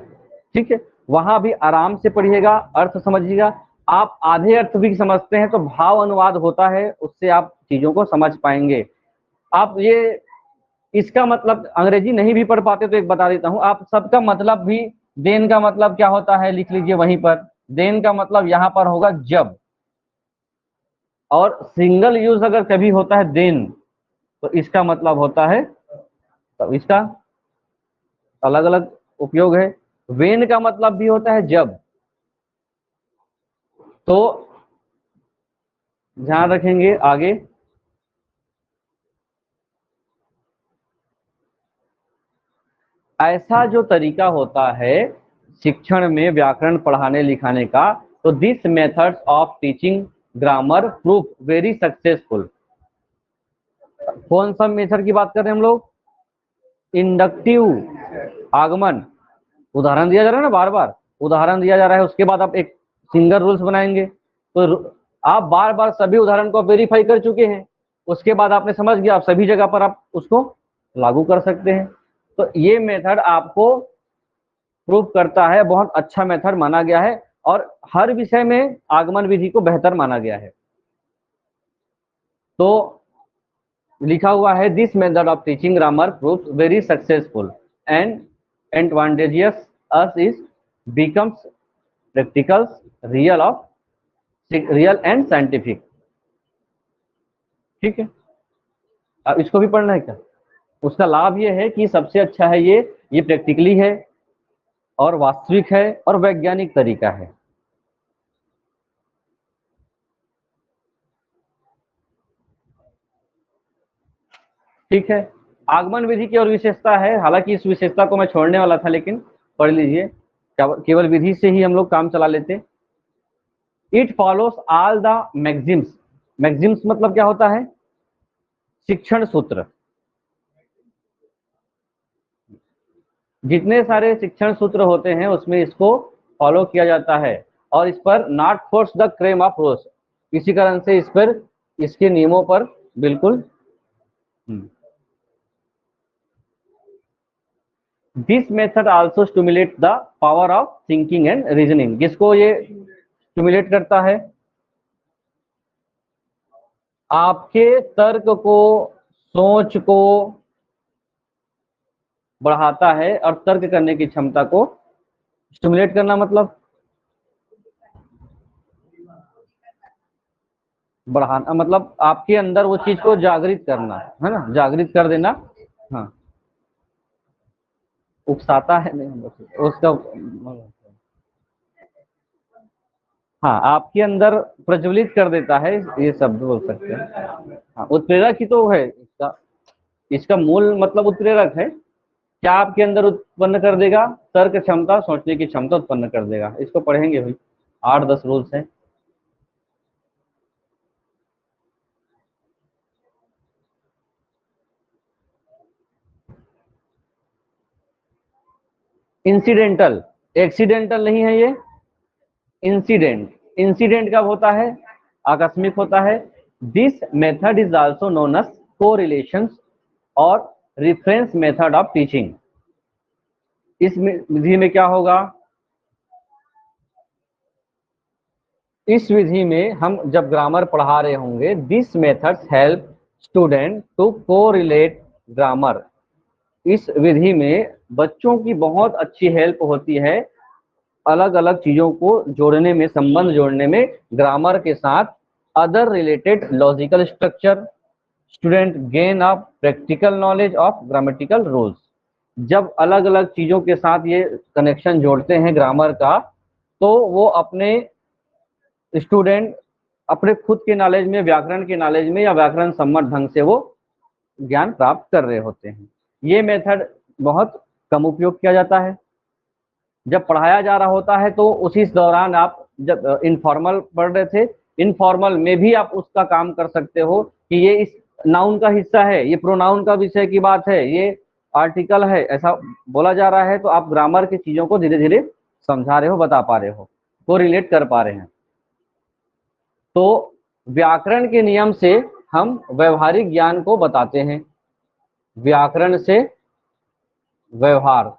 ठीक है, वहां भी आराम से पढ़िएगा, अर्थ समझिएगा। आप आधे अर्थ भी समझते हैं तो भाव अनुवाद होता है, उससे आप चीजों को समझ पाएंगे। आप ये, इसका मतलब अंग्रेजी नहीं भी पढ़ पाते तो एक बता देता हूं, आप सबका मतलब भी, देन का मतलब क्या होता है लिख लीजिए वहीं पर। देन का मतलब यहां पर होगा जब, और सिंगल यूज अगर कभी होता है देन तो इसका मतलब होता है, तो इसका अलग अलग उपयोग है। वेन का मतलब भी होता है जब, तो ध्यान रखेंगे आगे। ऐसा जो तरीका होता है शिक्षण में व्याकरण पढ़ाने लिखाने का, तो this methods of teaching grammar proof very successful. कौन सा मेथड की बात कर रहे हैं हम लोग? इंडक्टिव आगमन। उदाहरण दिया जा रहा है ना, बार बार उदाहरण दिया जा रहा है, उसके बाद आप एक सिंगल रूल्स बनाएंगे। तो आप बार बार सभी उदाहरण को वेरीफाई कर चुके हैं, उसके बाद आपने समझ गया, आप सभी जगह पर आप उसको लागू कर सकते हैं। तो ये मेथड आपको प्रूव करता है, बहुत अच्छा मेथड माना गया है और हर विषय में आगमन विधि को बेहतर माना गया है। तो लिखा हुआ है this method of teaching grammar proves very successful and advantageous us is becomes practicals real and scientific. ठीक है, अब इसको भी पढ़ना है क्या? उसका लाभ ये है कि सबसे अच्छा है ये प्रैक्टिकली है और वास्तविक है और वैज्ञानिक तरीका है। ठीक है, आगमन विधि की और विशेषता है, हालांकि इस विशेषता को मैं छोड़ने वाला था, लेकिन पढ़ लीजिए, केवल विधि से ही हम लोग काम चला लेते। It follows all the Maxim's. Maxim's मतलब क्या होता है? शिक्षण सूत्र। जितने सारे शिक्षण सूत्र होते हैं उसमें इसको फॉलो किया जाता है और इस पर not force the cram of rules, इसी कारण से इस पर, इसके नियमों पर बिल्कुल। This method also stimulate the power of thinking and reasoning. किसको ये स्टिमुलेट करता है? आपके तर्क को, सोच को बढ़ाता है और तर्क करने की क्षमता को स्टिमुलेट करना मतलब बढ़ाना, मतलब आपके अंदर वो चीज को जागृत करना है ना, जागृत कर देना। हाँ, उकसाता है नहीं उसका, हाँ आपके अंदर प्रज्वलित कर देता है, ये शब्द बोल सकते हैं। हाँ, उत्प्रेरक ही तो है इसका, इसका मूल मतलब उत्प्रेरक है। क्या आपके अंदर उत्पन्न कर देगा? तर्क क्षमता, सोचने की क्षमता उत्पन्न कर देगा। इसको पढ़ेंगे भाई, 8-10 रूल्स हैं। इंसिडेंटल, एक्सीडेंटल नहीं है ये, इंसिडेंट। इंसिडेंट कब होता है? आकस्मिक होता है। This method is also known as correlation और रिफरेंस मेथड ऑफ टीचिंग। इस विधि में क्या होगा? इस विधि में हम जब ग्रामर पढ़ा रहे होंगे, this methods help student to correlate grammar. इस विधि में बच्चों की बहुत अच्छी हेल्प होती है अलग अलग चीजों को जोड़ने में, संबंध जोड़ने में ग्रामर के साथ। Other related logical structure, student gain a practical knowledge of grammatical rules. जब अलग अलग चीजों के साथ ये कनेक्शन जोड़ते हैं ग्रामर का, तो वो अपने स्टूडेंट अपने खुद के नॉलेज में, व्याकरण के नॉलेज में या व्याकरण सम्मत ढंग से वो ज्ञान प्राप्त कर रहे होते हैं। ये मेथड बहुत कम उपयोग किया जाता है। जब पढ़ाया जा रहा होता है तो उसी दौरान आप जब इनफॉर्मल पढ़ रहे थे, इनफॉर्मल में भी आप उसका काम कर सकते हो कि ये इस नाउन का हिस्सा है, ये प्रोनाउन का विषय की बात है, ये आर्टिकल है, ऐसा बोला जा रहा है। तो आप ग्रामर की चीजों को धीरे धीरे समझा रहे हो, बता पा रहे हो, को रिलेट कर पा रहे हैं। तो व्याकरण के नियम से हम व्यवहारिक ज्ञान को बताते हैं। व्याकरण से व्यवहार,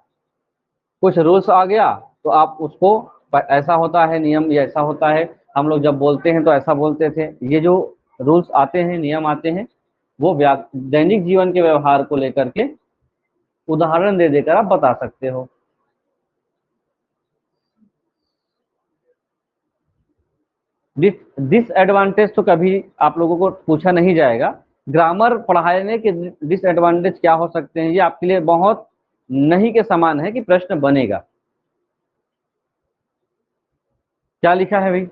कुछ रूल्स आ गया तो आप उसको, ऐसा होता है नियम, ये ऐसा होता है, हम लोग जब बोलते हैं तो ऐसा बोलते थे। ये जो रूल्स आते हैं, नियम आते हैं, वो दैनिक जीवन के व्यवहार को लेकर के उदाहरण दे देकर आप बता सकते हो। डिसएडवांटेज तो कभी आप लोगों को पूछा नहीं जाएगा। ग्रामर पढ़ाने के डिसएडवांटेज क्या हो सकते हैं, ये आपके लिए बहुत नहीं के समान है कि प्रश्न बनेगा। क्या लिखा है भाई?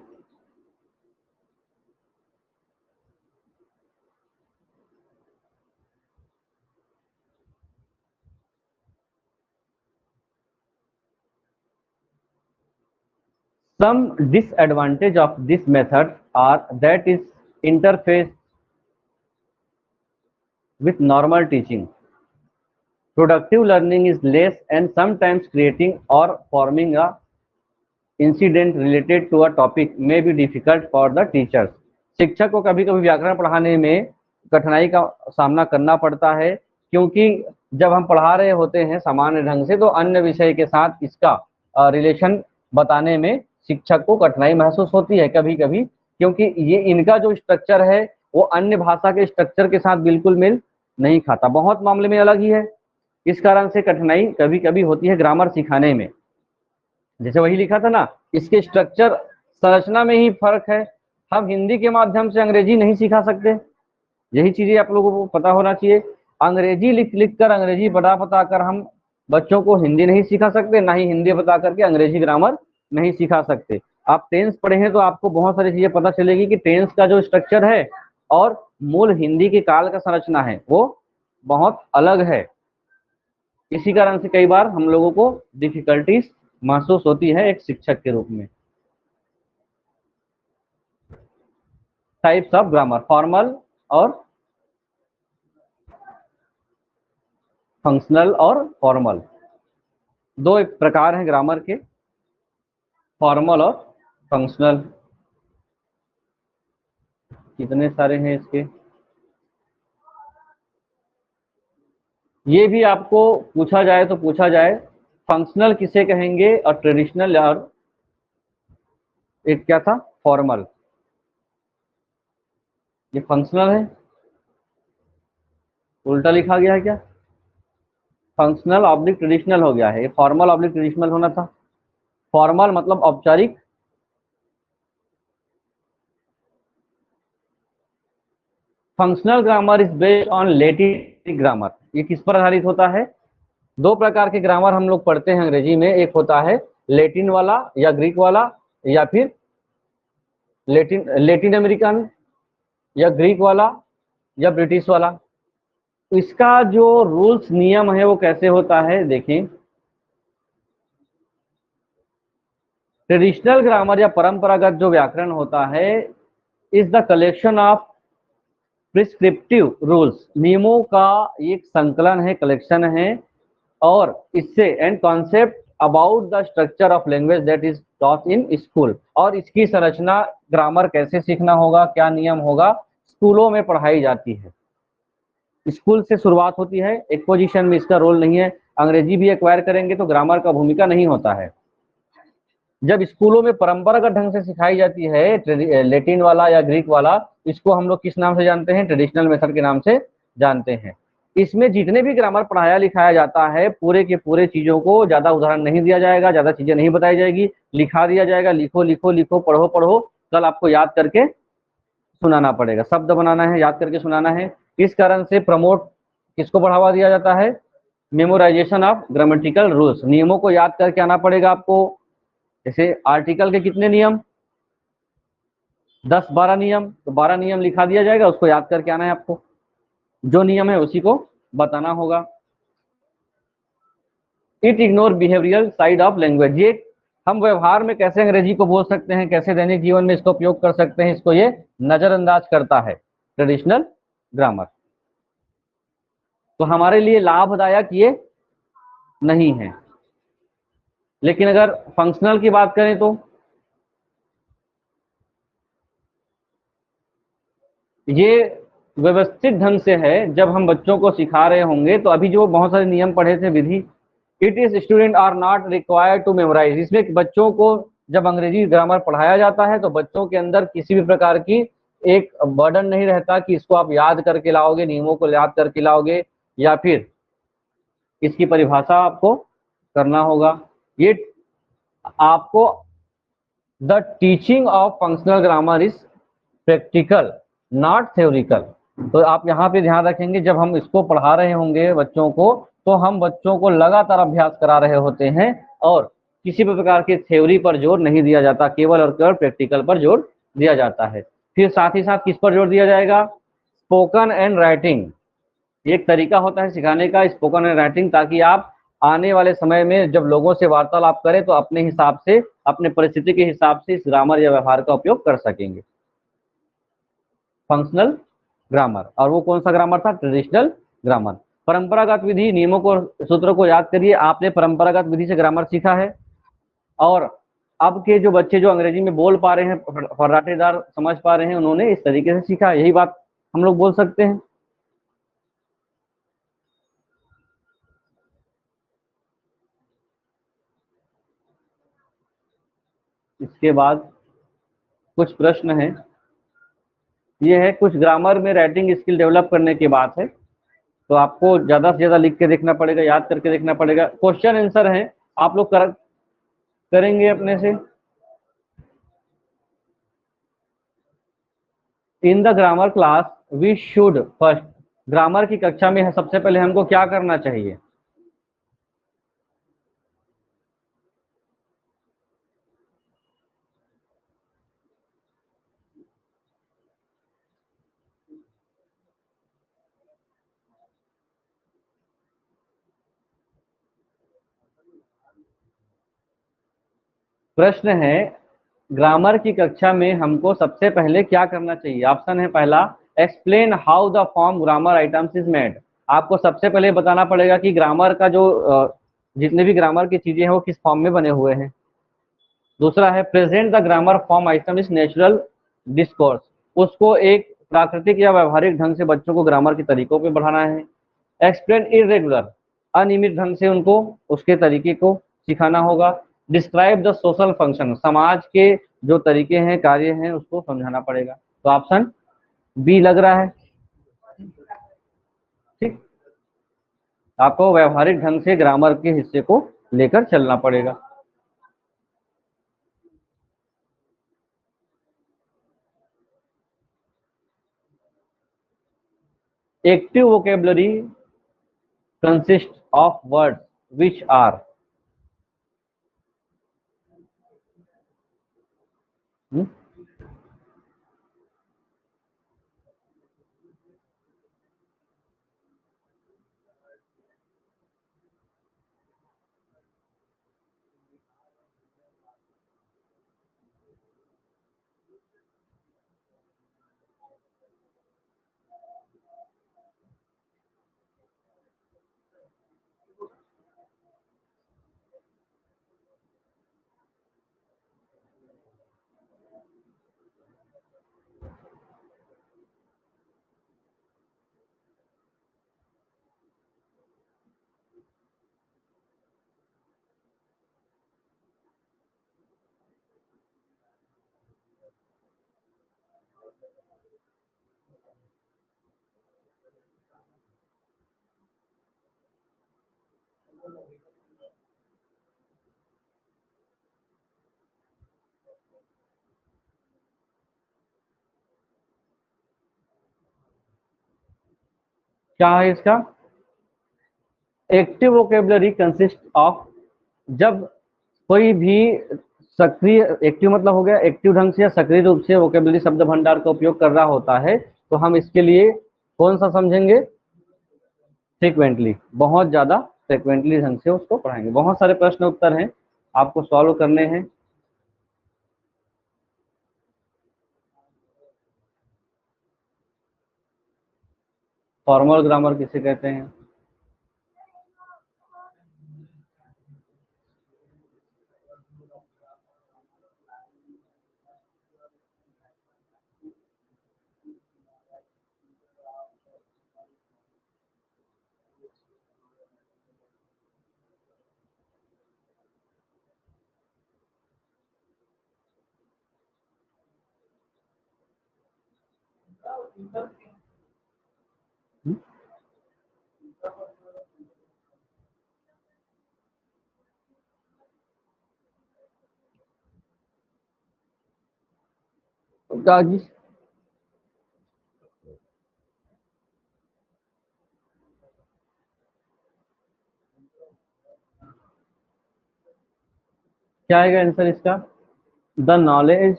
Some disadvantage of this method are that is interface with normal teaching. Productive learning is less and sometimes creating or forming a incident related to a topic may be difficult for the teachers. शिक्षक को कभी कभी व्याकरण पढ़ाने में कठिनाई का सामना करना पड़ता है, क्योंकि जब हम पढ़ा रहे होते हैं सामान्य ढंग से तो अन्य विषय के साथ इसका रिलेशन बताने में शिक्षक को कठिनाई महसूस होती है कभी कभी, क्योंकि ये इनका जो स्ट्रक्चर है वो अन्य भाषा के स्ट्रक्चर के साथ बिल्कुल मेल नहीं खाता, बहुत मामले में अलग ही है। इस कारण से कठिनाई कभी कभी होती है ग्रामर सिखाने में। जैसे वही लिखा था ना, इसके स्ट्रक्चर संरचना में ही फर्क है। हम हिंदी के माध्यम से अंग्रेजी नहीं सिखा सकते, यही चीजें आप लोगों को पता होना चाहिए। अंग्रेजी लिख कर अंग्रेजी बता कर हम बच्चों को हिंदी नहीं सिखा सकते, ना ही हिंदी बता करके अंग्रेजी ग्रामर नहीं सिखा सकते। आप टेंस पढ़े हैं तो आपको बहुत सारी चीजें पता चलेगी कि टेंस का जो स्ट्रक्चर है और मूल हिंदी के काल का संरचना है वो बहुत अलग है। इसी कारण से कई बार हम लोगों को डिफिकल्टीज महसूस होती है एक शिक्षक के रूप में। टाइप्स ऑफ ग्रामर, फॉर्मल और फंक्शनल और फॉर्मल, दो एक प्रकार हैं ग्रामर के, फॉर्मल और फंक्शनल। कितने सारे हैं इसके, ये भी आपको पूछा जाए तो पूछा जाए फंक्शनल किसे कहेंगे और ट्रेडिशनल, और एक क्या था फॉर्मल। ये फंक्शनल है, उल्टा लिखा गया है क्या, फंक्शनल ऑब्लिक ट्रेडिशनल हो गया है, ये फॉर्मल ऑब्लिक ट्रेडिशनल होना था। फॉर्मल मतलब औपचारिक, functional grammar is based on Latin grammar. ये किस पर आधारित होता है, दो प्रकार के ग्रामर हम लोग पढ़ते हैं अंग्रेजी में, एक होता है लैटिन वाला या ग्रीक वाला, या फिर लैटिन अमेरिकन या ग्रीक वाला या ब्रिटिश वाला। इसका जो रूल्स नियम है वो कैसे होता है देखिए। ट्रेडिशनल ग्रामर या परंपरागत जो व्याकरण होता है is the collection of prescriptive rules, नियमों का एक संकलन है, कलेक्शन है, और इससे and concept about the structure of language that is taught in school, और इसकी संरचना ग्रामर कैसे सीखना होगा, क्या नियम होगा, स्कूलों में पढ़ाई जाती है। स्कूल से शुरुआत होती है, एक्पोजिशन में इसका रोल नहीं है। अंग्रेजी भी एक्वायर करेंगे तो ग्रामर का भूमिका नहीं होता है। जब स्कूलों में परंपरागत ढंग से सिखाई जाती है लैटिन वाला या ग्रीक वाला, इसको हम लोग किस नाम से जानते हैं, ट्रेडिशनल मेथड के नाम से जानते हैं। इसमें जितने भी ग्रामर पढ़ाया लिखाया जाता है पूरे के पूरे चीजों को ज्यादा उदाहरण नहीं दिया जाएगा, ज्यादा चीजें नहीं बताई जाएगी, लिखा दिया जाएगा, लिखो लिखो लिखो, पढ़ो पढ़ो, कल आपको याद करके सुनाना पड़ेगा, शब्द बनाना है, याद करके सुनाना है। इस कारण से प्रमोट किसको बढ़ावा दिया जाता है, मेमोराइजेशन ऑफ ग्रामेटिकल रूल्स, नियमों को याद करके आना पड़ेगा आपको। जैसे आर्टिकल के कितने नियम, 10-12 नियम, तो 12 नियम लिखा दिया जाएगा, उसको याद करके आना है आपको, जो नियम है उसी को बताना होगा। It ignore behavioural side of language, ये हम व्यवहार में कैसे अंग्रेजी को बोल सकते हैं, कैसे दैनिक जीवन में इसका उपयोग कर सकते हैं, इसको ये नजरअंदाज करता है ट्रेडिशनल ग्रामर। तो हमारे लिए लाभदायक ये नहीं है। लेकिन अगर फंक्शनल की बात करें तो ये व्यवस्थित ढंग से है, जब हम बच्चों को सिखा रहे होंगे तो अभी जो बहुत सारे नियम पढ़े थे विधि, it is student are not required to memorise, इसमें बच्चों को जब अंग्रेजी ग्रामर पढ़ाया जाता है तो बच्चों के अंदर किसी भी प्रकार की एक बर्डन नहीं रहता कि इसको आप याद करके लाओगे, नियमों को याद करके लाओगे, या फिर इसकी परिभाषा आपको करना होगा। ये आपको the teaching of functional grammar is practical not theoretical. तो आप यहाँ पे ध्यान रखेंगे, जब हम इसको पढ़ा रहे होंगे बच्चों को तो हम बच्चों को लगातार अभ्यास करा रहे होते हैं और किसी भी प्रकार के थ्योरी पर जोर नहीं दिया जाता, केवल और केवल प्रैक्टिकल पर जोर दिया जाता है। फिर साथ ही साथ किस पर जोर दिया जाएगा, स्पोकन एंड राइटिंग, एक तरीका होता है सिखाने का स्पोकन एंड राइटिंग, ताकि आप आने वाले समय में जब लोगों से वार्तालाप करें तो अपने हिसाब से, अपने परिस्थिति के हिसाब से इस ग्रामर या व्यवहार का उपयोग कर सकेंगे। फंक्शनल ग्रामर, और वो कौन सा ग्रामर था? Traditional grammar. परंपरागत विधि, नियमों को, सूत्रों को याद करिए। आपने परंपरागत विधि से ग्रामर सीखा है, और अब के जो बच्चे जो अंग्रेजी में बोल पा रहे हैं, फर्राटेदार समझ पा रहे हैं, उन्होंने इस तरीके से सीखा। यही बात हम लोग बोल सकते हैं। इसके बाद कुछ प्रश्न हैं। ये है कुछ ग्रामर में राइटिंग स्किल डेवलप करने की बात है, तो आपको ज्यादा से ज्यादा लिख के देखना पड़ेगा, याद करके देखना पड़ेगा। क्वेश्चन आंसर है, आप लोग करेंगे अपने से। In the grammar class we should first, grammar की कक्षा में सबसे पहले हमको क्या करना चाहिए? प्रश्न है, ग्रामर की कक्षा में हमको सबसे पहले क्या करना चाहिए? ऑप्शन है पहला, explain how the form grammar items is made. आपको सबसे पहले बताना पड़ेगा कि ग्रामर का जो जितने भी ग्रामर की चीजें हैं वो किस फॉर्म में बने हुए हैं। दूसरा है, present the grammar form item is natural discourse, उसको एक प्राकृतिक या व्यवहारिक ढंग से बच्चों को ग्रामर के तरीकों पे बढ़ाना है। एक्सप्लेन इरेगुलर, अनियमित ढंग से उनको उसके तरीके को सिखाना होगा। डिस्क्राइब द सोशल फंक्शन, समाज के जो तरीके हैं, कार्य हैं, उसको समझाना पड़ेगा। तो ऑप्शन बी लग रहा है। ठीक, आपको व्यवहारिक ढंग से ग्रामर के हिस्से को लेकर चलना पड़ेगा। Active vocabulary consist of words which are, क्या है इसका? एक्टिव वोकेबलरी कंसिस्ट ऑफ, जब कोई भी सक्रिय, एक्टिव मतलब हो गया एक्टिव ढंग से या सक्रिय रूप से वोकेबलरी शब्द भंडार का उपयोग कर रहा होता है, तो हम इसके लिए कौन सा समझेंगे? फ्रिक्वेंटली, बहुत ज्यादा फ्रिक्वेंटली ढंग से उसको पढ़ाएंगे। बहुत सारे प्रश्न उत्तर हैं, आपको सॉल्व करने हैं। फॉर्मल ग्रामर किसे कहते हैं? जी, क्या आएगा आंसर इसका? द नॉलेज,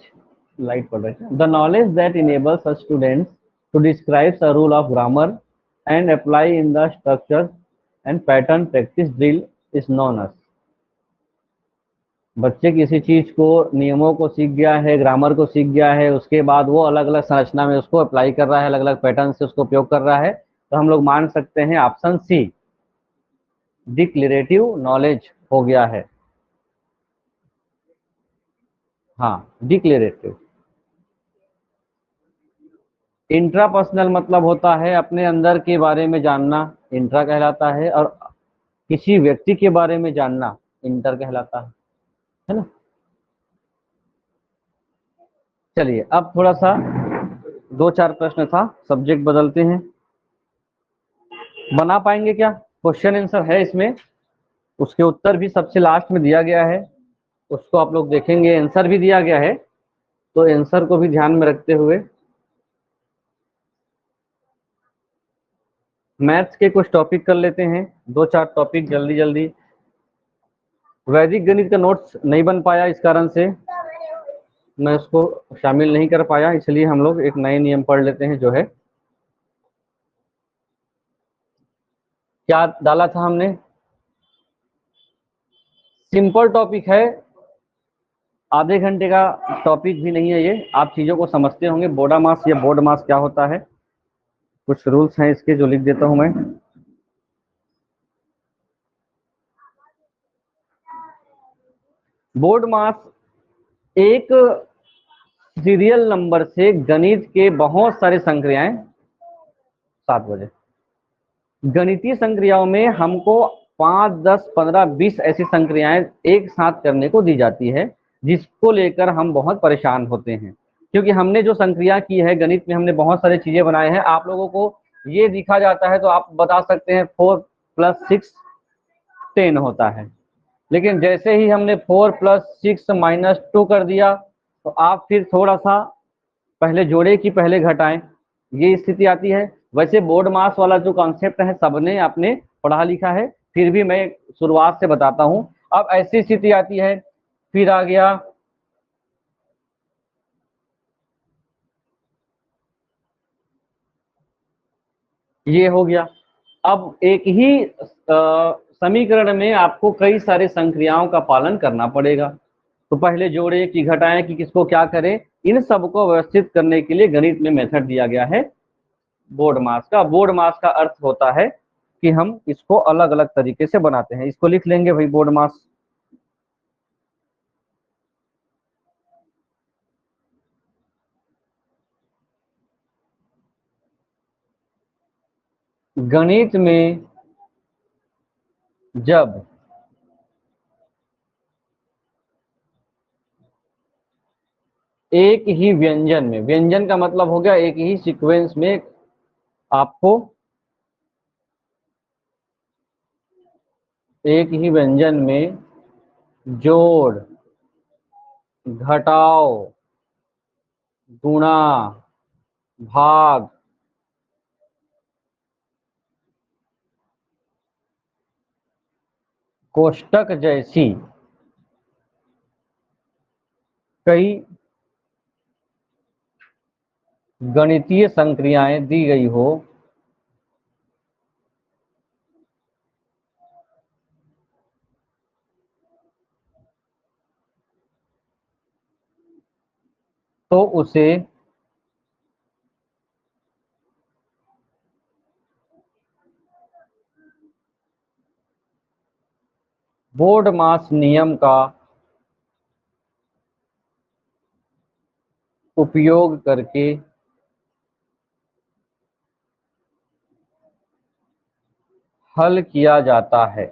लाइट पढ़ रहे हैं, the knowledge that enables us students to describe the rule of grammar and apply in the structure and pattern practice drill is known as. बच्चे किसी चीज को, नियमों को सीख गया है, ग्रामर को सीख गया है, उसके बाद वो अलग अलग संरचना में उसको अप्लाई कर रहा है, अलग अलग पैटर्न से उसको उपयोग कर रहा है, तो हम लोग मान सकते हैं ऑप्शन सी डिक्लेरेटिव नॉलेज हो गया है। हाँ, डिक्लेरेटिव। इंट्रापर्सनल मतलब होता है अपने अंदर के बारे में जानना, इंट्रा कहलाता है, और किसी व्यक्ति के बारे में जानना इंटर कहलाता है ना। चलिए अब थोड़ा सा दो चार प्रश्न था, सब्जेक्ट बदलते हैं। बना पाएंगे क्या? क्वेश्चन आंसर है इसमें, उसके उत्तर भी सबसे लास्ट में दिया गया है, उसको आप लोग देखेंगे। आंसर भी दिया गया है, तो आंसर को भी ध्यान में रखते हुए मैथ्स के कुछ टॉपिक कर लेते हैं, दो चार टॉपिक जल्दी जल्दी। वैदिक गणित का नोट्स नहीं बन पाया, इस कारण से मैं उसको शामिल नहीं कर पाया, इसलिए हम लोग एक नए नियम पढ़ लेते हैं जो है, क्या डाला था हमने, सिंपल टॉपिक है, आधे घंटे का टॉपिक भी नहीं है ये, आप चीजों को समझते होंगे। बोडा मास या बोर्ड मास क्या होता है, कुछ रूल्स हैं इसके जो लिख देता हूं मैं। बोर्ड मास एक सीरियल नंबर से गणित के बहुत सारे संक्रियाएं, 7 बजे, गणितीय संक्रियाओं में हमको 5, 10, 15, 20 ऐसी संक्रियाएं एक साथ करने को दी जाती है, जिसको लेकर हम बहुत परेशान होते हैं, क्योंकि हमने जो संक्रिया की है गणित में, हमने बहुत सारी चीजें बनाए हैं। आप लोगों को ये दिखा जाता है तो आप बता सकते हैं 4 + 6 10 होता है, लेकिन जैसे ही हमने 4 + 6 - 2 कर दिया, तो आप फिर थोड़ा सा पहले जोड़े कि पहले घटाएं, ये स्थिति आती है। वैसे बोर्ड मास वाला जो कॉन्सेप्ट है सबने आपने पढ़ा लिखा है, फिर भी मैं शुरुआत से बताता हूं। अब ऐसी स्थिति आती है, फिर आ गया ये हो गया। अब एक ही समीकरण में आपको कई सारे संक्रियाओं का पालन करना पड़ेगा, तो पहले जोड़े कि घटाएं कि किसको क्या करें, इन सबको व्यवस्थित करने के लिए गणित में मेथड दिया गया है बोर्ड मास का। बोर्ड मास का अर्थ होता है कि हम इसको अलग अलग तरीके से बनाते हैं। इसको लिख लेंगे भाई, बोर्ड मास। गणित में जब एक ही व्यंजन में, व्यंजन का मतलब हो गया एक ही सीक्वेंस में आपको एक ही व्यंजन में जोड़, घटाओ, गुणा, भाग, कोष्टक जैसी कई गणितीय संक्रियाएं दी गई हो, तो उसे बोर्ड मास नियम का उपयोग करके हल किया जाता है।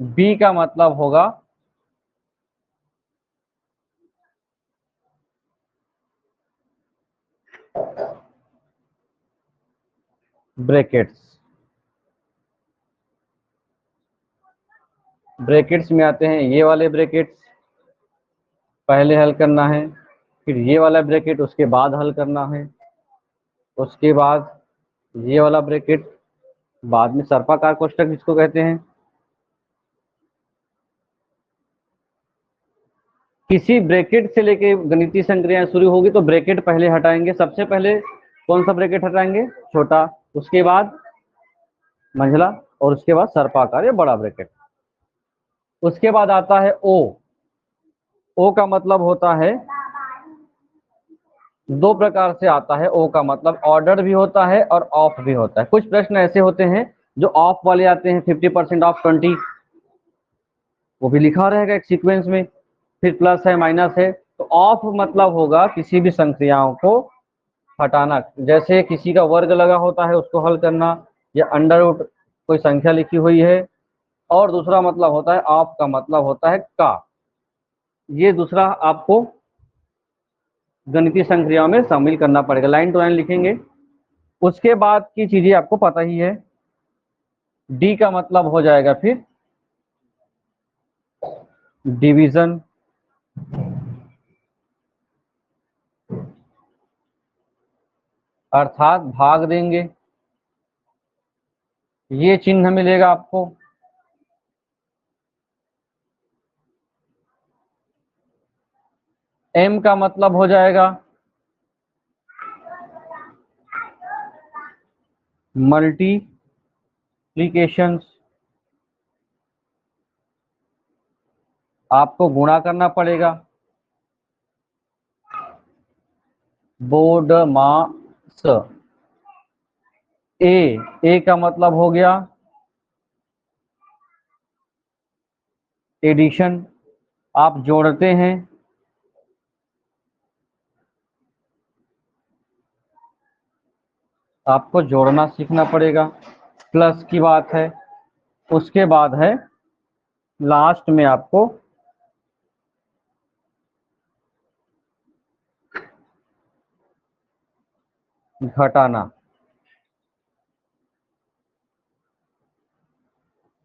बी का मतलब होगा ब्रैकेट्स। ब्रैकेट्स में आते हैं ये वाले ब्रैकेट्स, पहले हल करना है, फिर ये वाला ब्रैकेट उसके बाद हल करना है, उसके बाद ये वाला ब्रैकेट, बाद में सर्पाकार कोष्टक जिसको कहते हैं। किसी ब्रैकेट से लेके गणितीय संक्रियाएं शुरू होगी तो ब्रैकेट पहले हटाएंगे। सबसे पहले कौन सा ब्रैकेट हटाएंगे? छोटा, उसके बाद मंझला और उसके बाद सर्पाकार या बड़ा ब्रैकेट। उसके बाद आता है ओ। ओ का मतलब होता है, दो प्रकार से आता है ओ का मतलब, ऑर्डर भी होता है और ऑफ भी होता है। कुछ प्रश्न ऐसे होते हैं जो ऑफ वाले आते हैं, 50% ऑफ 20, वो भी लिखा रहेगा एक सीक्वेंस में, फिर प्लस है माइनस है। तो ऑफ मतलब होगा किसी भी संक्रियाओं को हटाना, जैसे किसी का वर्ग लगा होता है उसको हल करना, या अंडर रूट कोई संख्या लिखी हुई है। और दूसरा मतलब होता है ऑफ का मतलब होता है का। ये दूसरा आपको गणितीय संक्रियाओं में शामिल करना पड़ेगा, लाइन टू लाइन लिखेंगे। उसके बाद की चीजें आपको पता ही है। डी का मतलब हो जाएगा फिर डिवीजन, अर्थात भाग देंगे, ये चिन्ह मिलेगा आपको। एम का मतलब हो जाएगा मल्टीप्लीकेशन, आपको गुणा करना पड़ेगा। बोर्ड मास, ए का मतलब हो गया एडिशन, आप जोड़ते हैं। आपको जोड़ना सीखना पड़ेगा, प्लस की बात है। उसके बाद है लास्ट में आपको घटाना।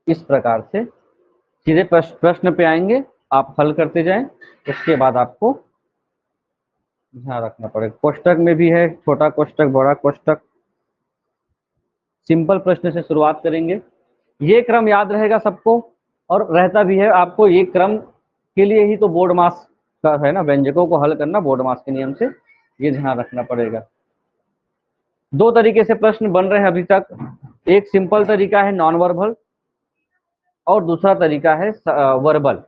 इस प्रकार से सीधे प्रश्न पे आएंगे, आप हल करते जाएं। उसके बाद आपको ध्यान रखना पड़ेगा, कोष्टक में भी है, छोटा कोष्टक, बड़ा कोष्टक। सिंपल प्रश्न से शुरुआत करेंगे, ये क्रम याद रहेगा सबको, और रहता भी है आपको। ये क्रम के लिए ही तो बोर्ड मास का है ना, व्यंजकों को हल करना बोर्ड मास के नियम से, ये ध्यान रखना पड़ेगा। दो तरीके से प्रश्न बन रहे हैं अभी तक, एक सिंपल तरीका है नॉन वर्बल, और दूसरा तरीका है वर्बल।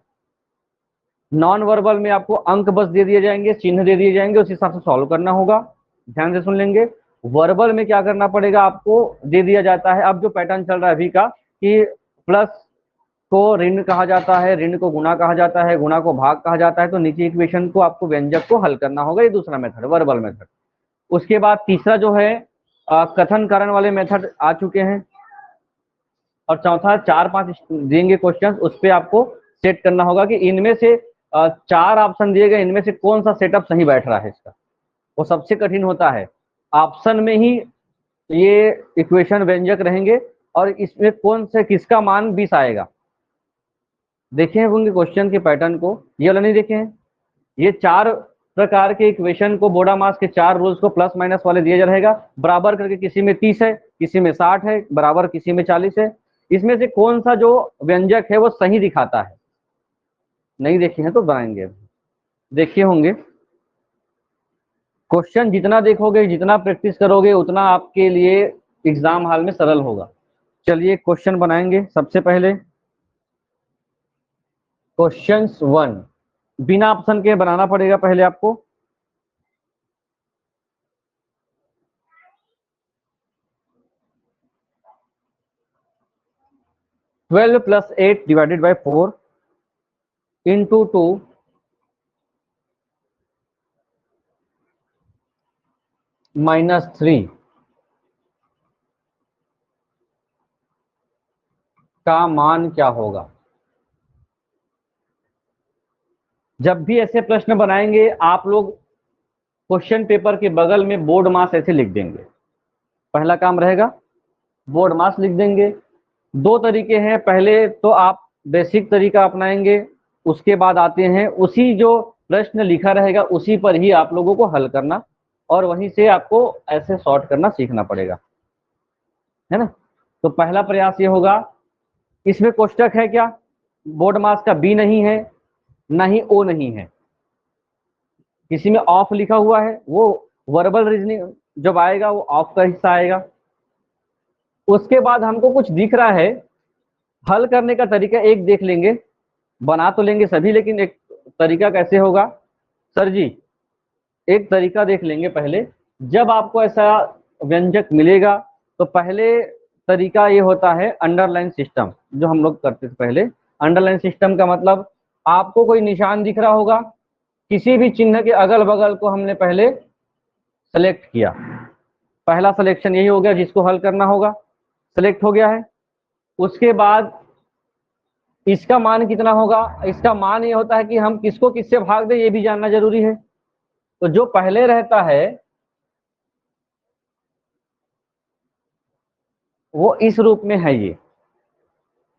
नॉन वर्बल में आपको अंक बस दे दिए जाएंगे, चिन्ह दे दिए जाएंगे, उस हिसाब से सॉल्व करना होगा, ध्यान से सुन लेंगे। वर्बल में क्या करना पड़ेगा, आपको दे दिया जाता है, अब जो पैटर्न चल रहा है अभी का, कि प्लस को ऋण कहा जाता है, ऋण को गुणा कहा जाता है, गुणा को भाग कहा जाता है, तो नीचे इक्वेशन को आपको व्यंजक को हल करना होगा। ये दूसरा मेथड, वर्बल मेथड। उसके बाद तीसरा जो है कथन कारण वाले मेथड आ चुके हैं। और चौथा, 4-5 देंगे क्वेश्चन, उस पर आपको सेट करना होगा कि इनमें से 4 ऑप्शन दिए गए, इनमें से कौन सा सेटअप सही बैठ रहा है इसका। वो सबसे कठिन होता है, ऑप्शन में ही ये इक्वेशन व्यंजक रहेंगे, और इसमें कौन से किसका मान 20 आएगा। देखे हैं होंगे क्वेश्चन के पैटर्न को, ये वाला नहीं देखे हैं। ये 4 प्रकार के इक्वेशन को, बोडा मास के 4 रूल्स को प्लस माइनस वाले दिया रहेगा, बराबर करके किसी में 30 है, किसी में 60 है, बराबर किसी में 40 है। इसमें से कौन सा जो व्यंजक है वो सही दिखाता है, नहीं देखे हैं तो बनाएंगे, देखे होंगे। क्वेश्चन जितना देखोगे, जितना प्रैक्टिस करोगे, उतना आपके लिए एग्जाम हॉल में सरल होगा। चलिए क्वेश्चन बनाएंगे। सबसे पहले क्वेश्चन 1 बिना ऑप्शन के बनाना पड़ेगा पहले आपको। Twelve plus 8 divided by 4 into 2 minus 3 का मान क्या होगा। जब भी ऐसे प्रश्न बनाएंगे आप लोग क्वेश्चन पेपर के बगल में बोर्ड मास ऐसे लिख देंगे। पहला काम रहेगा बोर्ड मास लिख देंगे। दो तरीके हैं, पहले तो आप बेसिक तरीका अपनाएंगे, उसके बाद आते हैं उसी जो प्रश्न लिखा रहेगा उसी पर ही आप लोगों को हल करना, और वहीं से आपको ऐसे सॉर्ट करना सीखना पड़ेगा, है ना। तो पहला प्रयास ये होगा, इसमें कोष्टक है क्या, बोर्ड मास का बी नहीं है, ना ही ओ नहीं है, किसी में ऑफ लिखा हुआ है, वो वर्बल रीजनिंग जब आएगा वो ऑफ का हिस्सा आएगा। उसके बाद हमको कुछ दिख रहा है, हल करने का तरीका एक देख लेंगे, बना तो लेंगे सभी, लेकिन एक तरीका कैसे होगा सर जी, एक तरीका देख लेंगे पहले। जब आपको ऐसा व्यंजक मिलेगा तो पहले तरीका ये होता है अंडरलाइन सिस्टम, जो हम लोग करते थे पहले। अंडरलाइन सिस्टम का मतलब आपको कोई निशान दिख रहा होगा, किसी भी चिन्ह के अगल बगल को हमने पहले सेलेक्ट किया, पहला सिलेक्शन यही हो गया जिसको हल करना होगा, सेलेक्ट हो गया है। उसके बाद इसका मान कितना होगा, इसका मान ये होता है कि हम किसको किससे भाग दें, ये भी जानना जरूरी है। तो जो पहले रहता है वो इस रूप में है, ये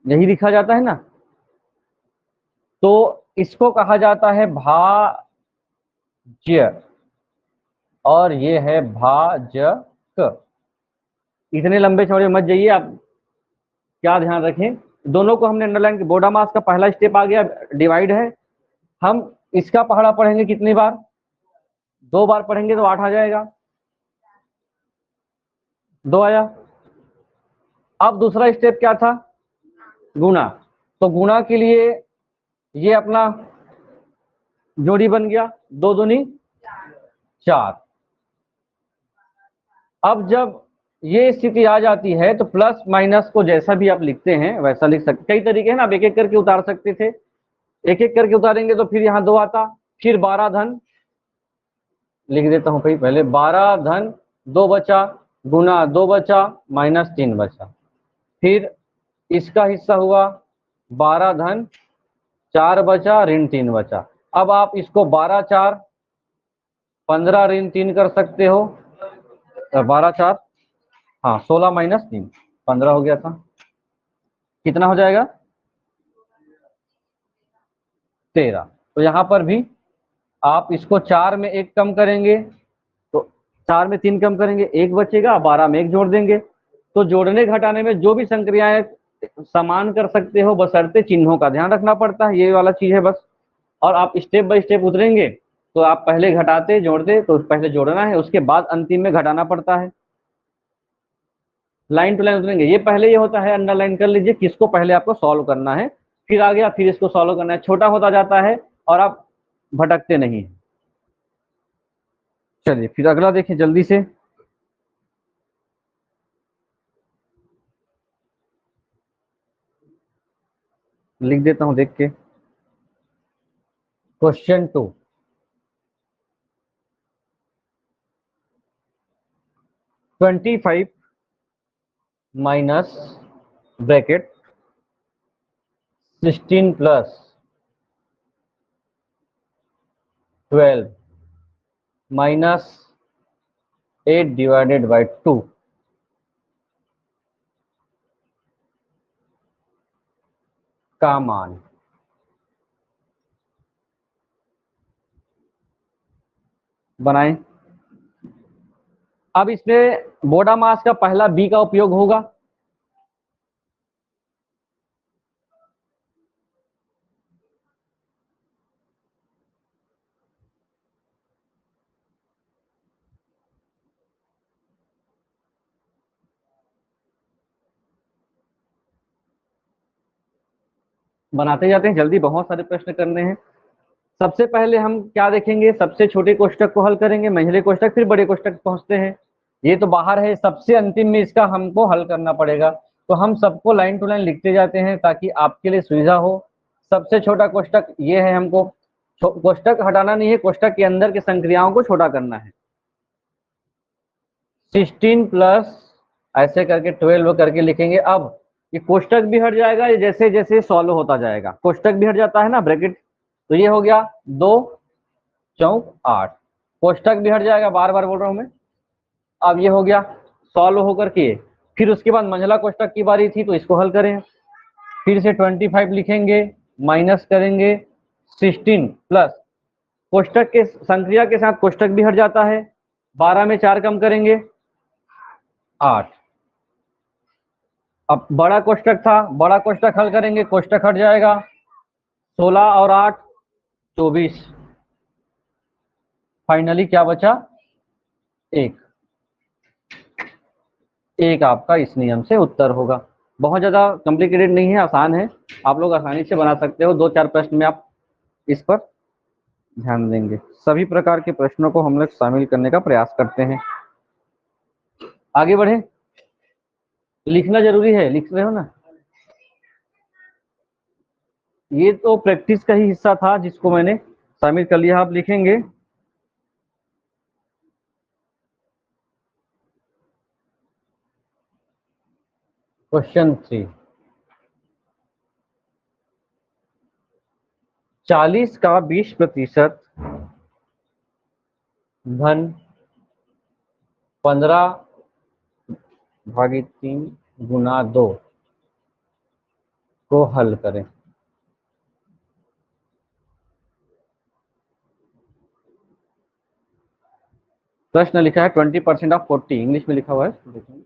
यही लिखा जाता है ना, तो इसको कहा जाता है भाज्य, और ये है भाजक। इतने लंबे चौड़े मत जाइए आप, क्या ध्यान रखें, दोनों को हमने अंडरलाइन किया। बोडा मास का पहला स्टेप आ गया, डिवाइड है। हम इसका पहाड़ा पढ़ेंगे कितनी बार, 2 बार पढ़ेंगे तो 8 आ जाएगा, 2 आया। अब दूसरा स्टेप क्या था, गुणा। तो गुणा के लिए ये अपना जोड़ी बन गया, 2 दूनी 4। अब जब ये स्थिति आ जाती है तो प्लस माइनस को जैसा भी आप लिखते हैं वैसा लिख सकते, कई तरीके हैं ना, आप एक एक करके उतार सकते थे, एक एक करके उतारेंगे तो फिर यहाँ 2 आता, फिर 12 धन, लिख देता हूँ पहले 12 धन 2 बचा, गुना 2 बचा, माइनस 3 बचा, फिर इसका हिस्सा हुआ 12 धन 4 बचा, ऋण 3 बचा। अब आप इसको 12 4 15 ऋण 3 कर सकते हो, 12 4, हाँ 16 माइनस 3 15 हो गया था, कितना हो जाएगा 13। तो यहाँ पर भी आप इसको 4 में 1 कम करेंगे तो 4 में 3 कम करेंगे 1 बचेगा, 12 में 1 जोड़ देंगे। तो जोड़ने घटाने में जो भी संक्रियाएं समान कर सकते हो, बशर्ते चिन्हों का ध्यान रखना पड़ता है, ये वाला चीज है बस। और आप स्टेप बाय स्टेप उतरेंगे तो आप पहले घटाते जोड़ते, तो पहले जोड़ना है उसके बाद अंतिम में घटाना पड़ता है, लाइन टू लाइन उतरेंगे। ये पहले ये होता है, अंडरलाइन कर लीजिए किसको पहले आपको सॉल्व करना है, फिर आ गया, फिर इसको सॉल्व करना है, छोटा होता जाता है और आप भटकते नहीं। चलिए फिर अगला देखें जल्दी से, लिख देता हूं देख के। Question 2, 25 minus bracket 16 plus 12 minus 8 divided by 2 का मान। बनाएं। अब इसमें बोडा मास का पहला बी का उपयोग होगा, बनाते जाते हैं जल्दी, बहुत सारे प्रश्न करने हैं। सबसे पहले हम क्या देखेंगे, सबसे छोटे कोष्टक को हल करेंगे, मंझले कोष्टक, फिर बड़े कोष्टक पहुंचते हैं। ये तो बाहर है, सबसे अंतिम में इसका हमको हल करना पड़ेगा, तो हम सबको लाइन टू लाइन लिखते जाते हैं ताकि आपके लिए सुविधा हो। सबसे छोटा कोष्टक ये है, हमको कोष्टक हटाना नहीं है, कोष्टक के अंदर की संक्रियाओं को छोटा करना है। 16 प्लस ऐसे करके 12 करके लिखेंगे। अब ये कोष्टक भी हट जाएगा, ये जैसे जैसे सॉल्व होता जाएगा कोष्टक भी हट जाता है ना, ब्रैकेट। तो ये हो गया 2 चौक 8, कोष्टक भी हट जाएगा, बार बार बोल रहा हूं मैं। अब ये हो गया सॉल्व होकर के, फिर उसके बाद मंझला कोष्टक की बारी थी तो इसको हल करें। फिर से 25 लिखेंगे, माइनस करेंगे 16 प्लस, कोष्टक के संक्रिया के साथ कोष्टक भी हट जाता है, 12 में 4 कम करेंगे 8। अब बड़ा कोष्टक था, बड़ा कोष्टक हल करेंगे, कोष्टक हट जाएगा, 16 और 8 24। फाइनली क्या बचा, एक। एक आपका इस नियम से उत्तर होगा। बहुत ज्यादा कॉम्प्लिकेटेड नहीं है, आसान है, आप लोग आसानी से बना सकते हो। 2-4 प्रश्न में आप इस पर ध्यान देंगे। सभी प्रकार के प्रश्नों को हम लोग शामिल करने का प्रयास करते हैं। आगे बढ़े। लिखना जरूरी है, लिख रहे हो ना? ये तो प्रैक्टिस का ही हिस्सा था जिसको मैंने शामिल कर लिया। आप लिखेंगे। क्वेश्चन 3, 40 का 20% धन 15/3 गुना 2 को हल करें। प्रश्न लिखा है 20% ऑफ 40, इंग्लिश में लिखा हुआ है, देखिए।